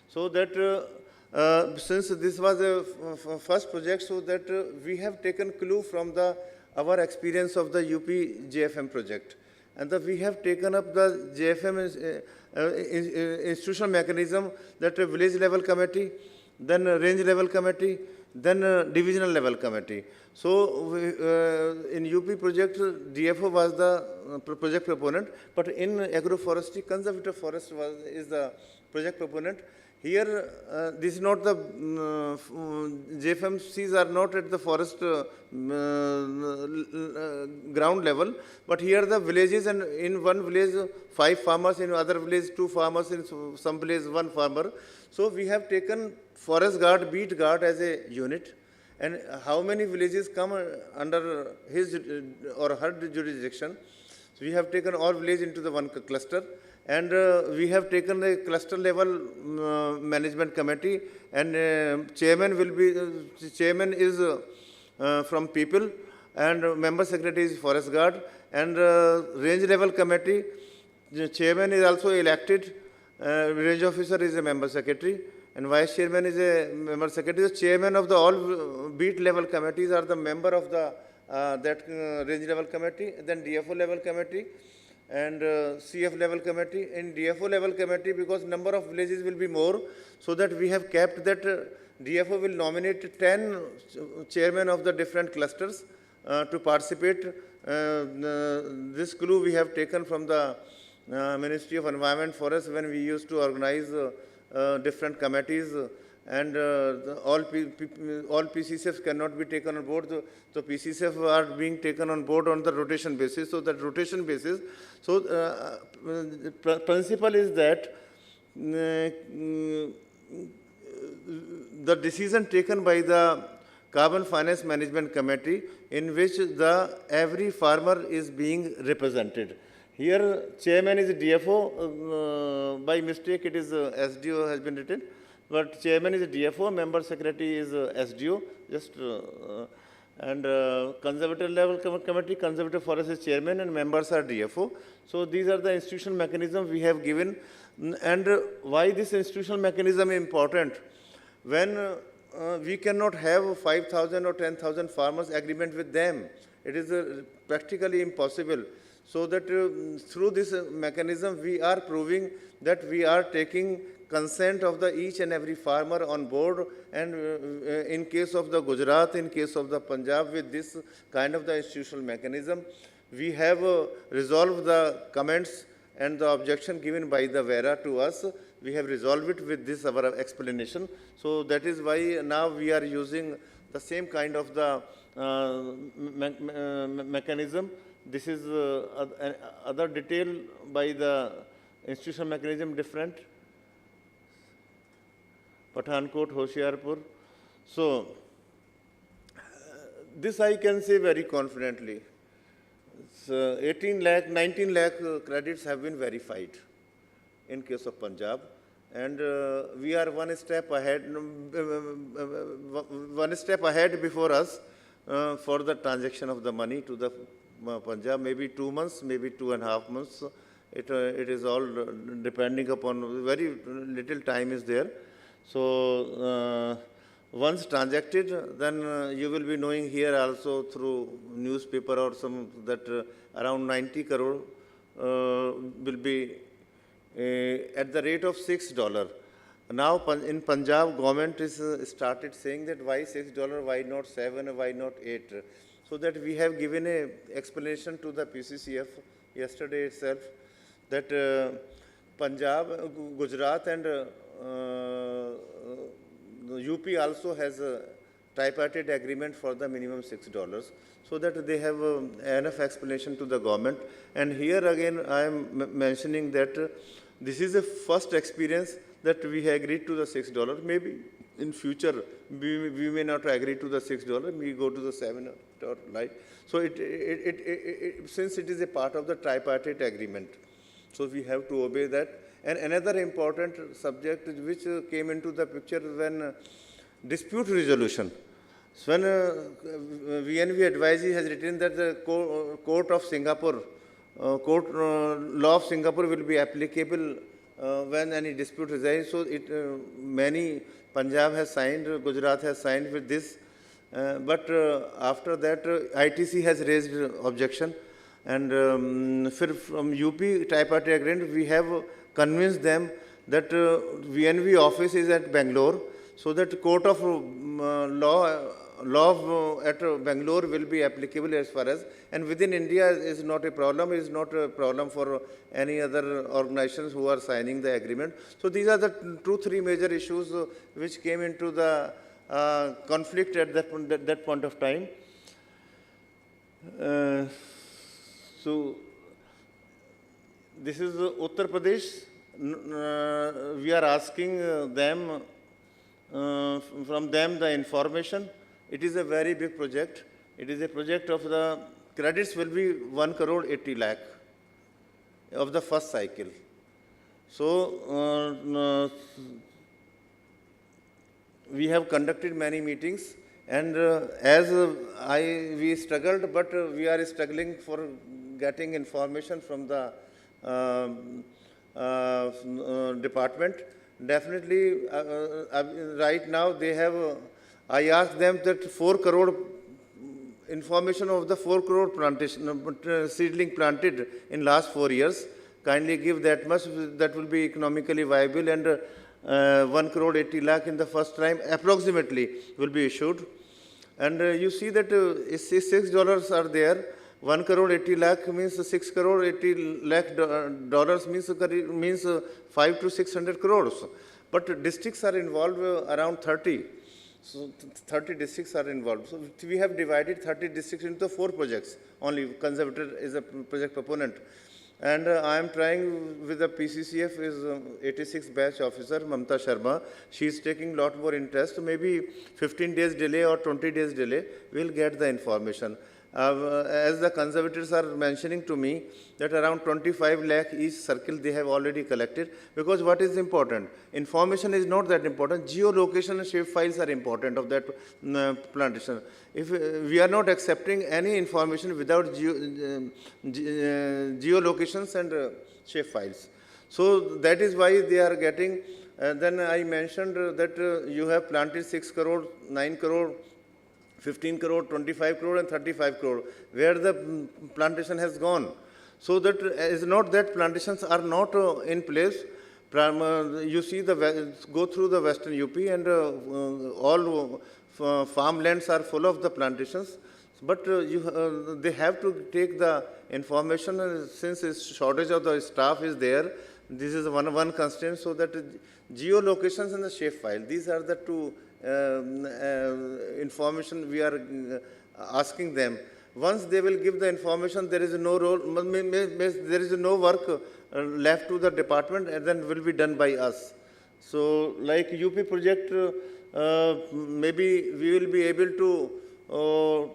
So that since this was a first project, so that we have taken clue from our experience of the UP JFM project. And we have taken up the JFM institutional mechanism, that village level committee, then range level committee, then divisional level committee. So in UP project, DFO was the project proponent, but in agroforestry, conservative forest is the project proponent. Here, this is not the JFMCs are not at the forest ground level, but here the villages, and in one village 5 farmers, in other village 2 farmers, in some village 1 farmer. So we have taken forest guard, beat guard as a unit, and how many villages come under his or her jurisdiction. So we have taken all villages into the 1 cluster. And we have taken a cluster level management committee, and chairman is from people, and member secretary is forest guard, and range level committee, the chairman is also elected, range officer is a member secretary, and vice chairman is a member secretary. The chairman of the all beat level committees are the member of the range level committee, then DFO level committee, and CF level committee. In DFO level committee, because number of villages will be more, so that we have kept that DFO will nominate 10 chairmen of the different clusters to participate. This clue we have taken from the Ministry of Environment Forest when we used to organize different committees, and all PCCFs cannot be taken on board. So PCCF are being taken on board on the rotation basis. So that rotation basis, so principle is that the decision taken by the Carbon Finance Management Committee, in which every farmer is being represented. Here chairman is DFO, by mistake it is SDO has been written, but chairman is DFO, member secretary is SDO, and conservative level committee, conservative forest is chairman, and members are DFO. So these are the institutional mechanisms we have given. And why this institutional mechanism is important? When we cannot have 5,000 or 10,000 farmers agreement with them, it is practically impossible. So that through this mechanism, we are proving that we are taking consent of each and every farmer on board. And in case of the Gujarat, in case of the Punjab, with this kind of the institutional mechanism, we have resolved the comments and the objection given by the VERA to us. We have resolved it with this our explanation. So that is why now we are using the same kind of the mechanism This is other detail by the institutional mechanism different. Pathankot, Hoshiarpur. So, this I can say very confidently. So 18 lakh, 19 lakh credits have been verified in case of Punjab. And we are one step ahead before us for the transaction of the money to the Punjab, maybe 2 months, maybe 2.5 months. It is all depending upon, very little time is there. So once transacted, then you will be knowing here also through newspaper or some that around 90 crore will be at the rate of $6. Now in Punjab, government is started saying that why $6, why not 7, why not 8? So that we have given a explanation to the PCCF yesterday itself that Punjab, Gujarat and UP also has a tripartite agreement for the minimum $6, so that they have enough explanation to the government. And here again I am mentioning that this is a first experience that we have agreed to the $6. Maybe in future we may not agree to the $6, we go to the 7 or like. So since it is a part of the tripartite agreement, so we have to obey that. And another important subject which came into the picture when dispute resolution. So when VNV advisory has written that the court of Singapore, law of Singapore will be applicable when any dispute arises. So many Punjab has signed, Gujarat has signed with this, but after that ITC has raised objection, and from UP tripartite agreement we have convinced them that VNV office is at Bangalore, so that court of law at Bangalore will be applicable as far as, and within India is not a problem, is not a problem for any other organizations who are signing the agreement. So these are the 2-3 major issues which came into the conflict at that point of time. So this is Uttar Pradesh. We are asking them from them the information. It is a very big project. It is a project of the credits will be 1 crore 80 lakh of the first cycle. So we have conducted many meetings, and as we struggled, but we are struggling for getting information from the department. Definitely, right now they have, I asked them that 4 crore information of the 4 crore plantation, seedling planted in last 4 years. Kindly give that much, that will be economically viable, and 1 crore 80 lakh in the first time approximately will be issued. And you see that $6 are there. 1 crore 80 lakh means 6 crore 80 lakh dollars means 5 to 600 crores. But districts are involved around 30. So 30 districts are involved. So we have divided 30 districts into 4 projects. Only Conservator is a project proponent. And I am trying with the PCCF is 86 batch officer, Mamta Sharma. She is taking lot more interest. Maybe 15 days delay or 20 days delay, we will get the information. As the conservators are mentioning to me that around 25 lakh each circle they have already collected, because what is important? Information is not that important. Geolocation and shape files are important of that plantation. If we are not accepting any information without geolocations and shape files. So that is why they are getting, then I mentioned that you have planted 6 crore, 9 crore, 15 crore, 25 crore and 35 crore, where the plantation has gone. So that is not that plantations are not in place. You see go through the western UP and all farmlands are full of the plantations. But they have to take the information, since a shortage of the staff is there. This is one constraint, so that geolocations and the shape file, these are the 2 information we are asking them. Once they will give the information, there is no role, there is no work left to the department, and then will be done by us. So, like UP project, maybe we will be able to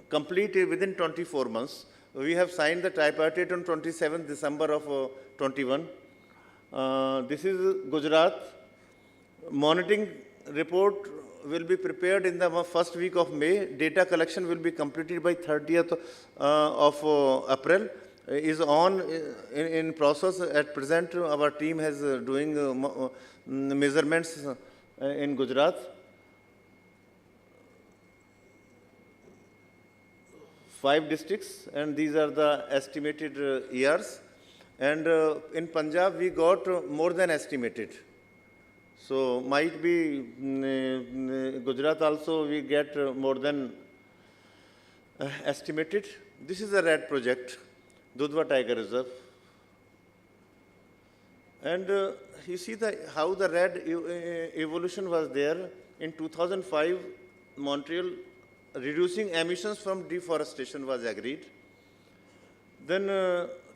complete it within 24 months. We have signed the tripartite on 27th December of 21. This is Gujarat. Monitoring report will be prepared in the first week of May. Data collection will be completed by 30th of April. Is on in process at present. Our team has doing measurements in Gujarat. 5 districts, and these are the estimated years. And in Punjab, we got more than estimated. So might be Gujarat also we get more than estimated. This is a red project, Dudhwa Tiger Reserve. And you see how the red evolution was there. In 2005, Montreal reducing emissions from deforestation was agreed. Then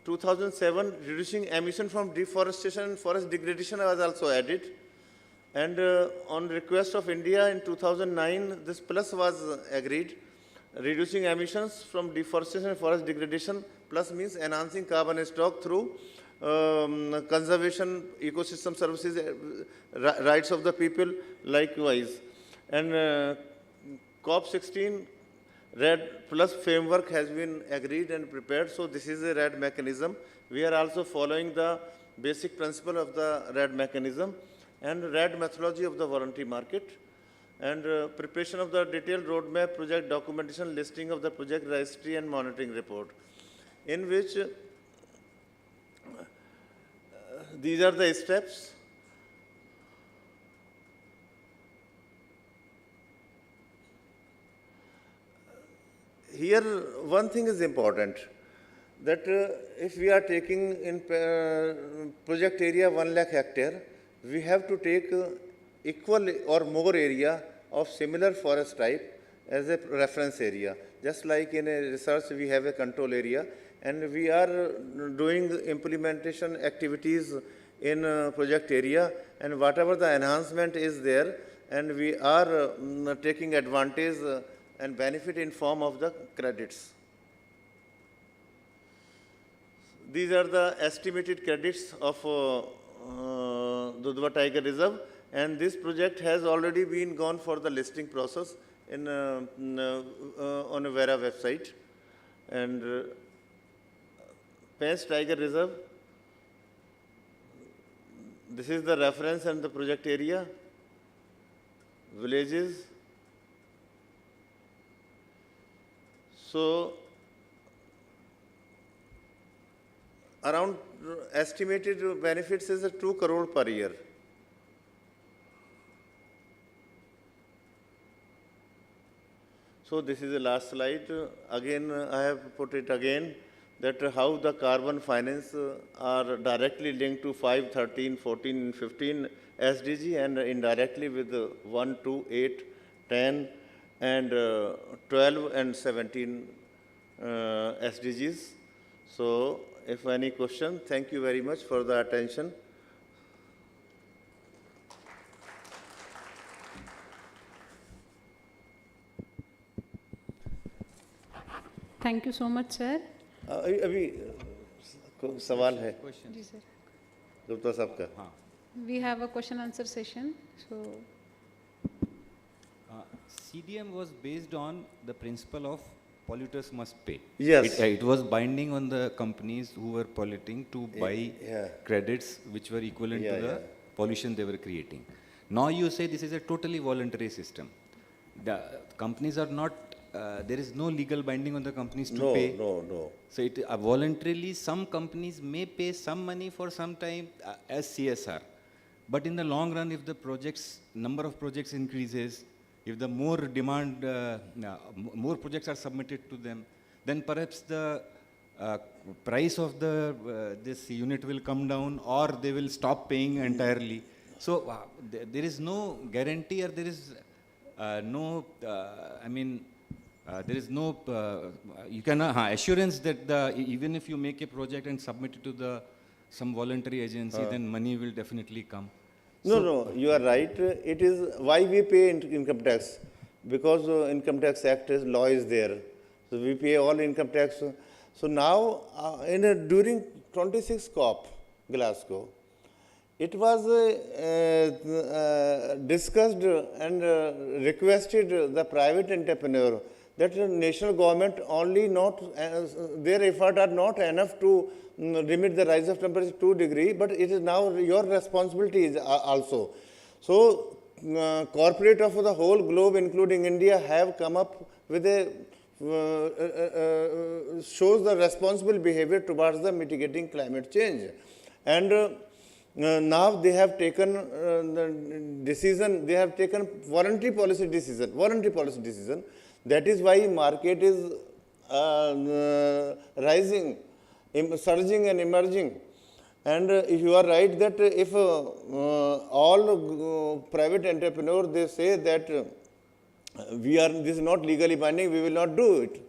2007, reducing emission from deforestation and forest degradation was also added. And on request of India in 2009, this plus was agreed. Reducing emissions from deforestation and forest degradation, plus means enhancing carbon stock through conservation, ecosystem services, rights of the people, likewise. And COP16 RED plus framework has been agreed and prepared, so this is a RED mechanism. We are also following the basic principle of the RED mechanism and RED methodology of the voluntary market, and preparation of the detailed roadmap, project documentation, listing of the project registry and monitoring report, in which these are the steps. Here, one thing is important, that if we are taking in project area 1 lakh hectare, we have to take equal or more area of similar forest type as a reference area. Just like in a research, we have a control area, and we are doing implementation activities in project area, and whatever the enhancement is there, and we are taking advantage and benefit in form of the credits. These are the estimated credits of Dudhwa Tiger Reserve, and this project has already been gone for the listing process in on a Vera website. And Pence Tiger Reserve, this is the reference and the project area, villages. So around estimated benefits is 2 crore per year. So this is the last slide. Again, I have put it again, that how the carbon finance are directly linked to 5, 13, 14, and 15 SDG, and indirectly with 1, 2, 8, 10, and 12 and 17 SDGs. So, if any question, thank you very much for the attention. Thank you so much, sir. अभी सवाल है जी sir. Gupta साहब का. We have a question answer session. So, CDM was based on the principle of polluters must pay. Yes. It was binding on the companies who were polluting to buy credits which were equivalent to the pollution they were creating. Now you say this is a totally voluntary system. The companies are not, there is no legal binding on the companies to pay. No. So it voluntarily, some companies may pay some money for some time as CSR. But in the long run, if the number of projects increases, if the more demand, more projects are submitted to them, then perhaps the price of this unit will come down, or they will stop paying entirely. So there is no guarantee, or there is no, There is no, you can assurance that even if you make a project and submit it to some voluntary agency, then money will definitely come. No, you are right. It is why we pay income tax, because income tax act law is there. So we pay all income tax. So now, during 26 COP, Glasgow, it was discussed and requested the private entrepreneur that the national government only not, their effort are not enough to limit the rise of temperature 2 degrees, but it is now your responsibility is also. So, corporate of the whole globe, including India, have come up with a shows the responsible behavior towards the mitigating climate change. And now they have taken the decision, they have taken voluntary policy decision. That is why market is rising, surging and emerging. And if you are right that if all private entrepreneurs, they say that this is not legally binding, we will not do it.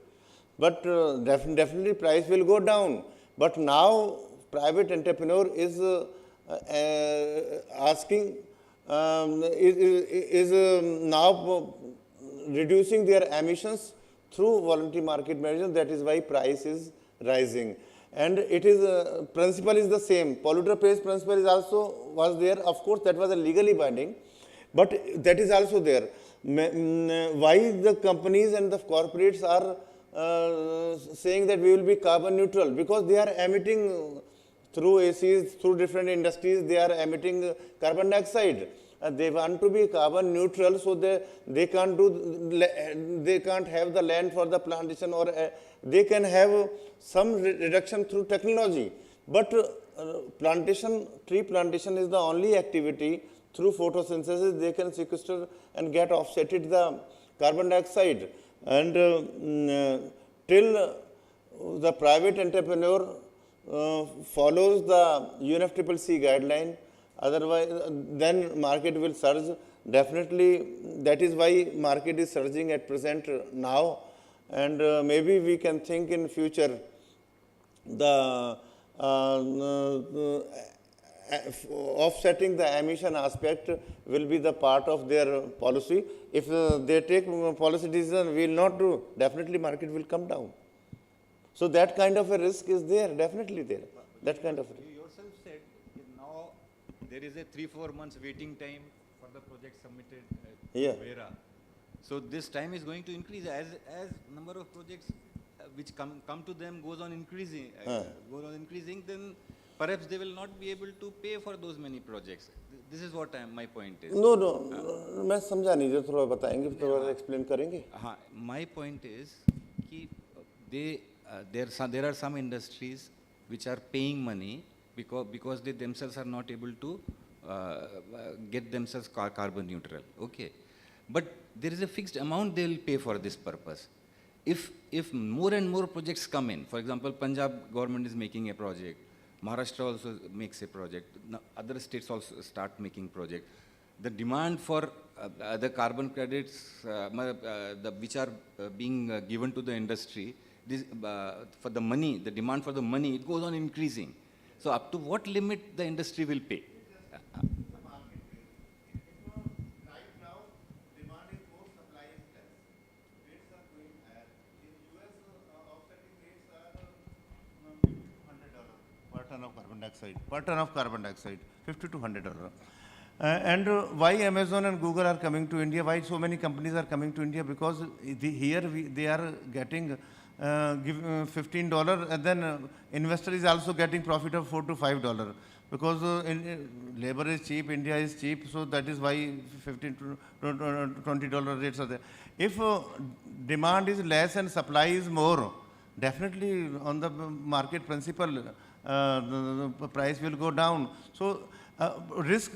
But definitely price will go down. But now private entrepreneur is asking, is now reducing their emissions through voluntary market measures. That is why price is rising. And it is, principle is the same. Polluter pays principle is also was there. Of course, that was a legally binding, but that is also there. Why the companies and the corporates are saying that we will be carbon neutral? Because they are emitting through ACs, through different industries, they are emitting carbon dioxide. They want to be carbon neutral, so they can't have the land for the plantation, or they can have some reduction through technology. But tree plantation is the only activity through photosynthesis they can sequester and get offsetted the carbon dioxide. And till the private entrepreneur follows the UNFCCC guideline, otherwise then market will surge. Definitely, that is why market is surging at present now, and maybe we can think in future the offsetting the emission aspect will be the part of their policy. If they take policy decision, we will not do, definitely market will come down. So that kind of a risk is there, definitely there. That kind of risk. You yourself said now there is a 3-4 months waiting time for the project submitted to VERA. So this time is going to increase as number of projects which come to them goes on increasing, then perhaps they will not be able to pay for those many projects. This is what my point is. No, मैं समझा नहीं, जो थोड़ा बताएंगे, थोड़ा explain करेंगे. My point is कि there are some industries which are paying money because they themselves are not able to get themselves carbon neutral. Okay, but there is a fixed amount they will pay for this purpose. If more and more projects come in, for example, Punjab government is making a project, Maharashtra also makes a project, other states also start making project. The demand for the carbon credits which are being given to the industry, for the money, the demand for the money, it goes on increasing. So up to what limit the industry will pay? Per ton of carbon dioxide, $50 to $100. And why Amazon and Google are coming to India? Why so many companies are coming to India? Because they are getting give $15, and then investor is also getting profit of $4 to $5. Because labor is cheap, India is cheap, so that is why $15 to $20 rates are there. If demand is less and supply is more, definitely on the market principle, the price will go down. So risk,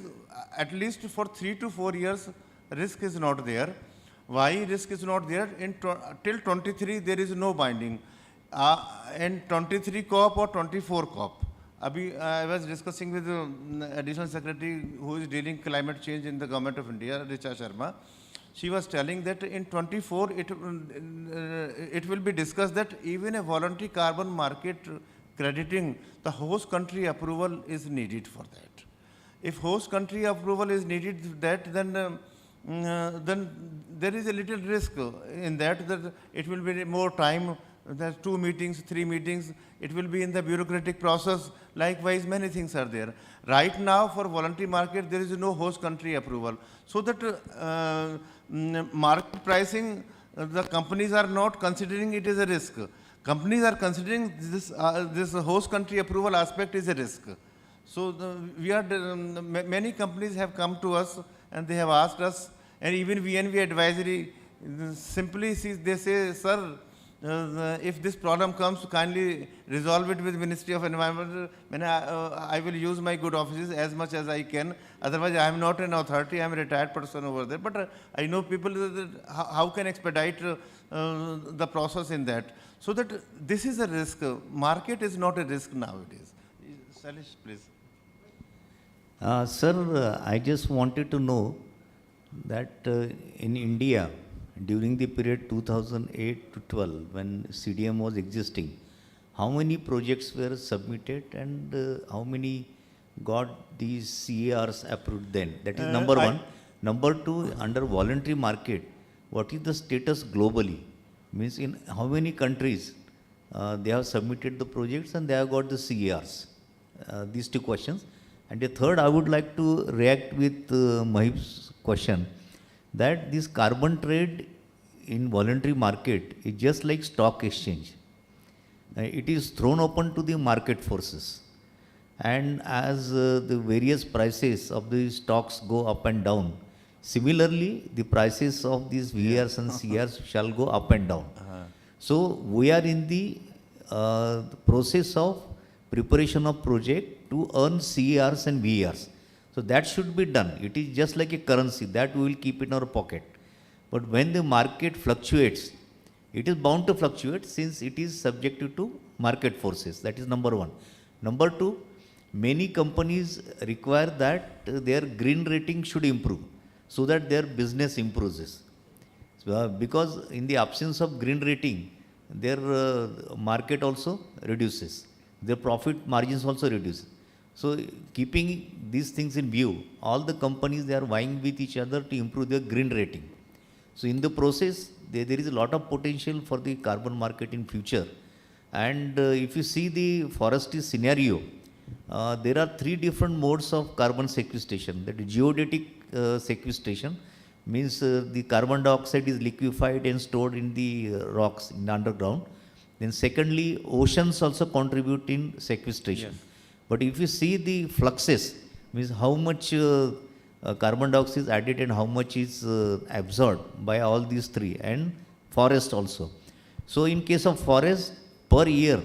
at least for 3 to 4 years, risk is not there. Why risk is not there? Till 23 there is no binding. In 23 COP or 24 COP. I was discussing with the Additional Secretary who is dealing climate change in the Government of India, Richa Sharma. she was telling that in 24 it will be discussed that even a voluntary carbon market crediting, the host country approval is needed for that. If host country approval is needed that, then there is a little risk in that it will be more time. There's 2 meetings, 3 meetings, it will be in the bureaucratic process. Likewise, many things are there. Right now, for voluntary market, there is no host country approval. So that market pricing, the companies are not considering it as a risk. Companies are considering this host country approval aspect is a risk. So many companies have come to us and they have asked us, and even VNV advisory, simply they say, sir, if this problem comes, kindly resolve it with Ministry of Environment. I will use my good offices as much as I can. Otherwise, I am not an authority. I am a retired person over there. But I know people how can expedite the process in that. So that this is a risk. Market is not a risk nowadays. Salish, please. Sir, I just wanted to know that in India, during the period 2008 to 12, when CDM was existing, how many projects were submitted and how many got these CARs approved then? That is number one. Number two, under voluntary market, what is the status globally? Means in how many countries they have submitted the projects and they have got the CARs? These 2 questions. And the third, I would like to react with Mahib's question that this carbon trade in voluntary market is just like stock exchange. It is thrown open to the market forces. And as the various prices of the stocks go up and down, similarly, the prices of these VRs and CRs shall go up and down. So we are in the process of preparation of project to earn CRs and VRs. So that should be done. It is just like a currency that we will keep in our pocket. But when the market fluctuates, it is bound to fluctuate since it is subjected to market forces. That is number one. Number two, many companies require that their green rating should improve so that their business improves. So, because in the absence of green rating, their market also reduces. Their profit margins also reduce. So keeping these things in view, all the companies, they are vying with each other to improve their green rating. So in the process, there is a lot of potential for the carbon market in future. And if you see the forestry scenario, there are 3 different modes of carbon sequestration. That is geodetic sequestration, means the carbon dioxide is liquefied and stored in the rocks in the underground. Then secondly, oceans also contribute in sequestration. Yes. But if you see the fluxes, means how much carbon dioxide is added and how much is absorbed by all these 3, and forest also. So in case of forest, per year,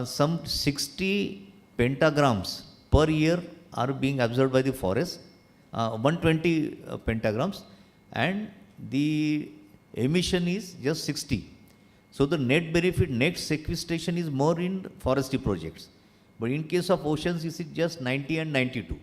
some 60 pentagrams per year are being absorbed by the forest, 120 pentagrams, and the emission is just 60. So the net benefit, net sequestration is more in forestry projects. But in case of oceans, you see just 90 and 92.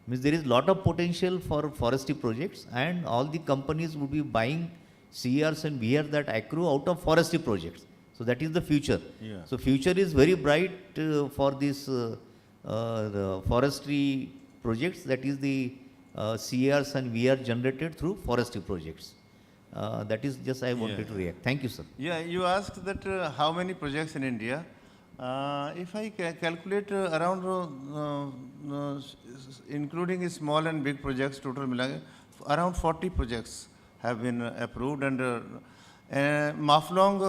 Means there is lot of potential for forestry projects, and all the companies would be buying CRs and VR that accrue out of forestry projects. So that is the future. Yeah. So future is very bright for this the forestry projects, that is the CRs and VR generated through forestry projects. That is just I wanted to react. Thank you, sir. Yeah, you asked that how many projects in India. If I calculate around, including small and big projects, total around 40 projects have been approved. And Maflong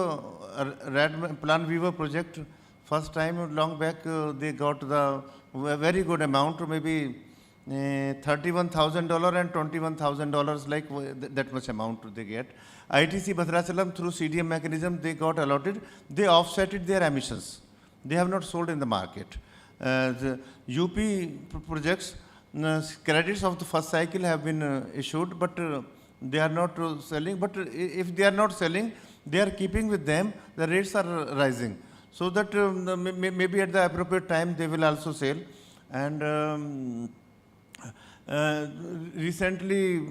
Red Plan Weaver project, first time long back they got the very good amount, maybe $31,000 and $21,000, like that much amount they get. ITC Bhadrachalam through CDM mechanism they got allotted. They offsetted their emissions. They have not sold in the market. The UP projects, credits of the first cycle have been issued, but they are not selling. But if they are not selling, they are keeping with them, the rates are rising. So that maybe at the appropriate time they will also sell. And recently,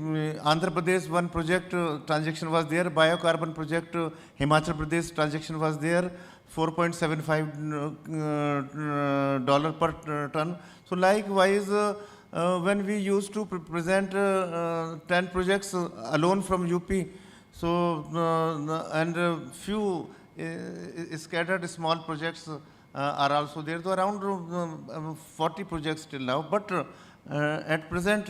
Andhra Pradesh, one project transaction was there, biocarbon project, Himachal Pradesh transaction was there, $4.75 dollar per ton. So likewise, when we used to present 10 projects alone from UP, so and few scattered small projects are also there. So around 40 projects till now, but at present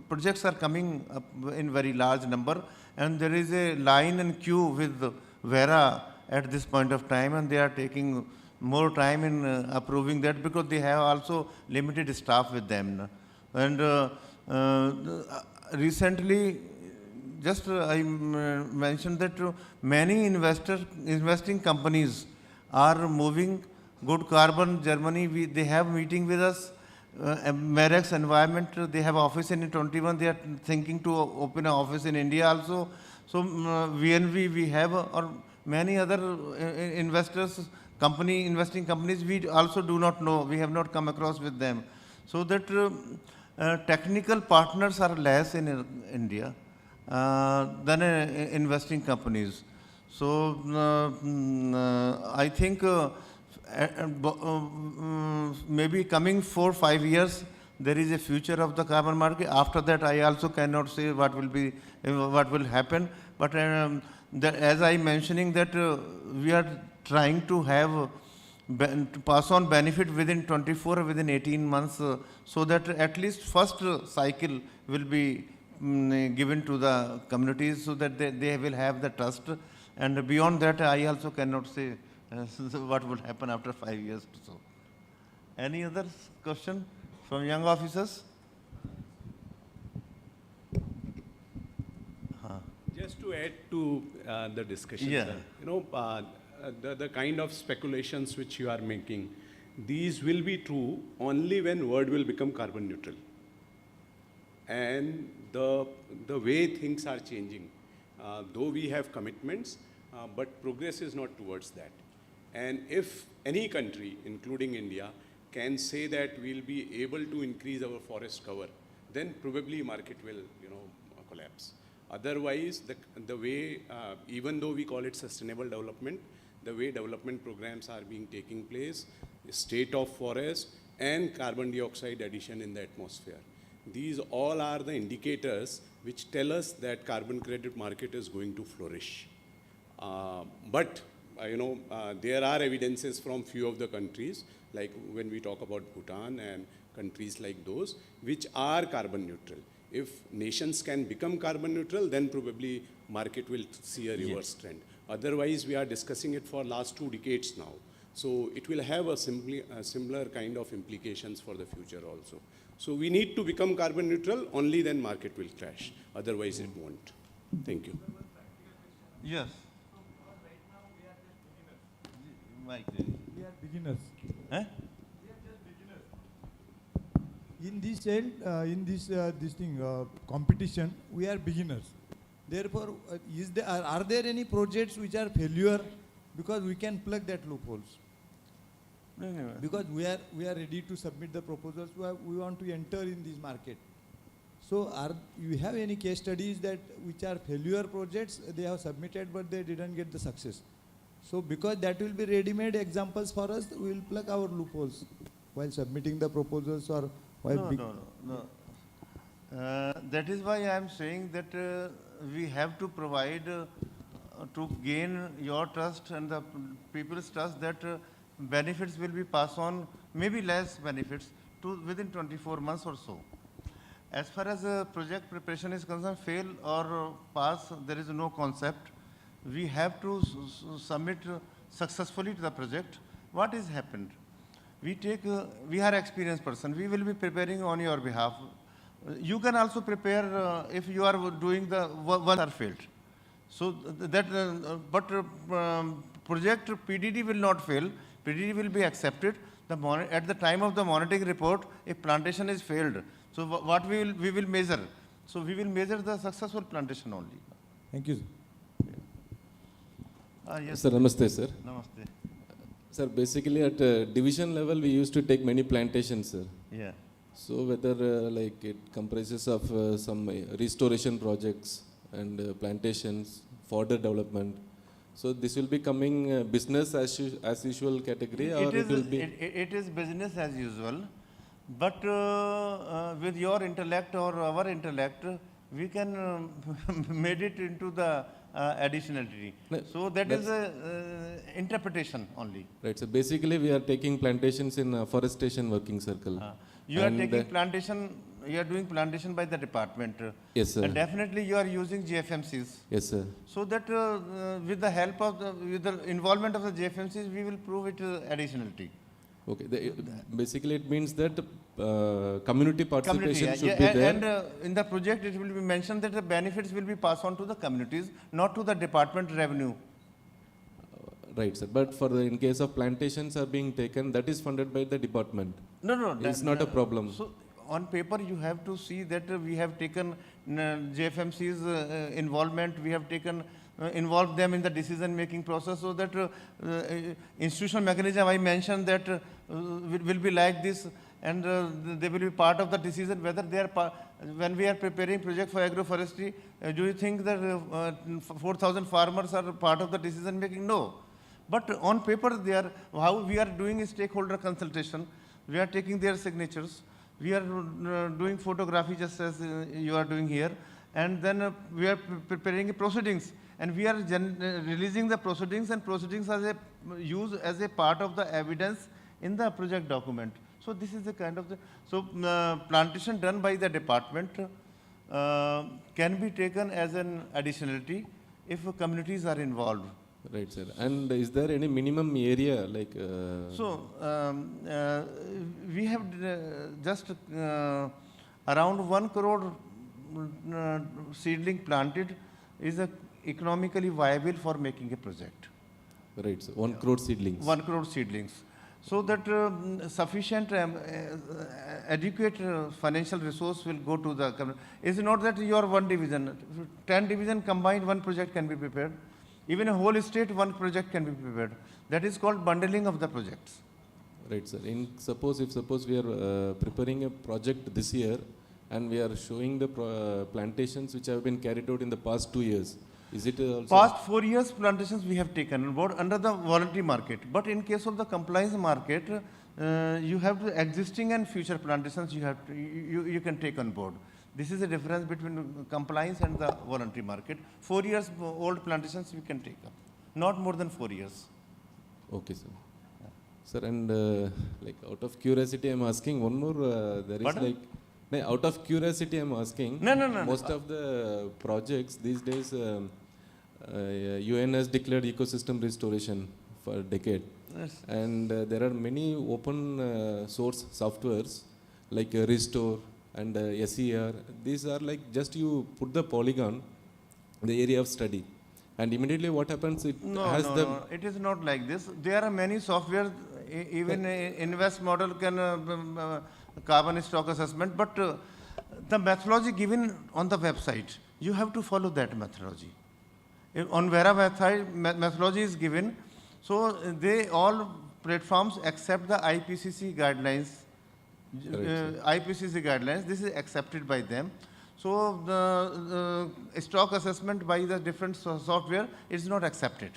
projects are coming up in very large number, and there is a line and queue with Vera at this point of time, and they are taking more time in approving that because they have also limited staff with them. And recently, just I mentioned that many investing companies are moving good carbon. Germany, they have meeting with us. Merex Environment, they have office in 21. They are thinking to open an office in India also. So VNV, we have, or many other investing companies, we also do not know. We have not come across with them. So that technical partners are less in India than investing companies. So I think maybe coming 4 or 5 years, there is a future of the carbon market. After that, I also cannot say what will happen. But as I mentioning that we are trying to have to pass on benefit within 24 or within 18 months, so that at least first cycle will be given to the communities, so that they will have the trust. And beyond that, I also cannot say what will happen after 5 years or so. Any other question from young officers? Just to add to the discussion, Yeah. sir, the kind of speculations which you are making, these will be true only when world will become carbon neutral. And the way things are changing, though we have commitments, but progress is not towards that. And if any country, including India, can say that we'll be able to increase our forest cover, then probably market will, collapse. Otherwise, the way, even though we call it sustainable development, the way development programs are being taking place, state of forest and carbon dioxide addition in the atmosphere. These all are the indicators which tell us that carbon credit market is going to flourish. But there are evidences from few of the countries, like when we talk about Bhutan and countries like those, which are carbon neutral. If nations can become carbon neutral, then probably market will see a reverse trend. Otherwise, we are discussing it for last 2 decades now. So it will have a similar kind of implications for the future also. So we need to become carbon neutral, only then market will crash. Otherwise, it won't. Thank you. Yes. We are beginners. Eh? We are just beginners. In this competition, we are beginners. Therefore, are there any projects which are failure? Because we can plug that loopholes. No. Because we are ready to submit the proposals. We want to enter in this market. So, you have any case studies which are failure projects? They have submitted, but they didn't get the success. So, because that will be ready-made examples for us, we will plug our loopholes while submitting the proposals or while. No. That is why I am saying that we have to provide to gain your trust and the people's trust that benefits will be passed on, maybe less benefits, to within 24 months or so. As far as project preparation is concerned, fail or pass, there is no concept. We have to submit successfully to the project. What has happened? We are experienced person. We will be preparing on your behalf. You can also prepare if you are doing the one are failed. So that, project PDD will not fail. PDD will be accepted. At the time of the monitoring report, if plantation is failed, so what we will measure? So we will measure the successful plantation only. Thank you, sir. Yes. Sir, namaste, sir. Namaste. Sir, basically at division level, we used to take many plantations, sir. Yeah. So whether like it comprises of some restoration projects and plantations, fodder development. So this will be coming business as usual category, or it will be? It is business as usual, but with your intellect or our intellect, we can made it into the additionality. No, So that is interpretation only. Right. So basically, we are taking plantations in forestation working circle. You are And, taking plantation, you are doing plantation by the department. Yes, sir. And definitely you are using GFMCs. Yes, sir. So that with the help of with the involvement of the GFMCs, we will prove it additionality. Okay. Basically, it means that community participation should be there. And in the project, it will be mentioned that the benefits will be passed on to the communities, not to the department revenue. Right, sir. But for in case of plantations are being taken, that is funded by the department. No. It's not a problem. So on paper, you have to see that we have taken JFMC's involvement. We have taken involved them in the decision-making process, so that institutional mechanism I mentioned that will be like this, and they will be part of the decision whether they are when we are preparing project for agroforestry. Do you think that 4,000 farmers are part of the decision-making? No. But on paper, they are, how we are doing a stakeholder consultation. We are taking their signatures. We are doing photography just as you are doing here. And then we are preparing proceedings. And we are releasing the proceedings, and proceedings as used as a part of the evidence in the project document. So this is the kind of plantation done by the department can be taken as an additionality if communities are involved. Right, sir. And is there any minimum area like? We have just around 1 crore seedling planted is economically viable for making a project. Right, sir. 1 crore seedlings. 1 crore seedlings. So that sufficient adequate financial resource will go to the community. It's not that you are one division. 10 division combined, one project can be prepared. Even a whole state, one project can be prepared. That is called bundling of the projects. Right, sir. If suppose we are preparing a project this year, and we are showing the plantations which have been carried out in the past 2 years, is it also? Past 4 years plantations we have taken on board under the voluntary market. But in case of the compliance market, you have the existing and future plantations you can take on board. This is the difference between compliance and the voluntary market. 4 years old plantations we can take up, not more than 4 years. Okay, sir. Sir, and like out of curiosity, I'm asking one more. There is Pardon? like, out of curiosity, I'm asking. No. Most of the projects these days, UN has declared ecosystem restoration for a decade, Yes. and there are many open source softwares like Restore and SER. These are like just you put the polygon, the area of study, and immediately what happens? It has the. No. It is not like this. There are many software. Even Invest model can carbon stock assessment, but the methodology given on the website, you have to follow that methodology. On Vera website, methodology is given, so they all platforms accept the IPCC guidelines. IPCC guidelines, this is accepted by them. So the stock assessment by the different software is not accepted.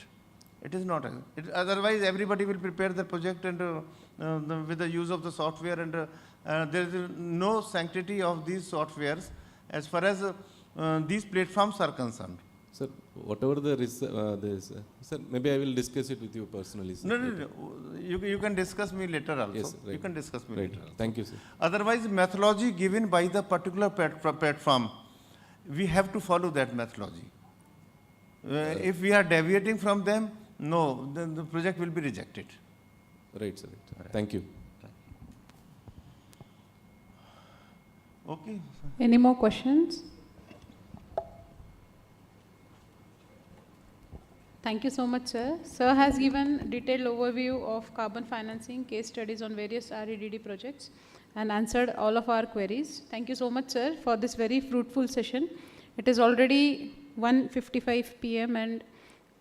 It is not. Otherwise, everybody will prepare the project and with the use of the software, and there is no sanctity of these softwares as far as these platforms are concerned. Sir, whatever sir, maybe I will discuss it with you personally, sir. No. You can discuss me later also. Yes, right. You can discuss me Right. later also. Thank you, sir. Otherwise, methodology given by the particular platform, we have to follow that methodology. If we are deviating from them, no, then the project will be rejected. Right, sir. Right. Thank you. Okay. Any more questions? Thank you so much, sir. Sir has given detailed overview of carbon financing, case studies on various REDD projects, and answered all of our queries. Thank you so much, sir, for this very fruitful session. It is already 1:55 p.m. and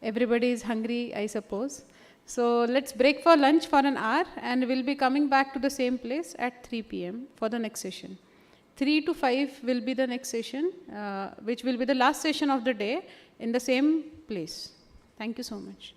everybody is hungry, I suppose. So let's break for lunch for an hour and we'll be coming back to the same place at 3 p.m. for the next session. 3 to 5 will be the next session, which will be the last session of the day in the same place. Thank you so much.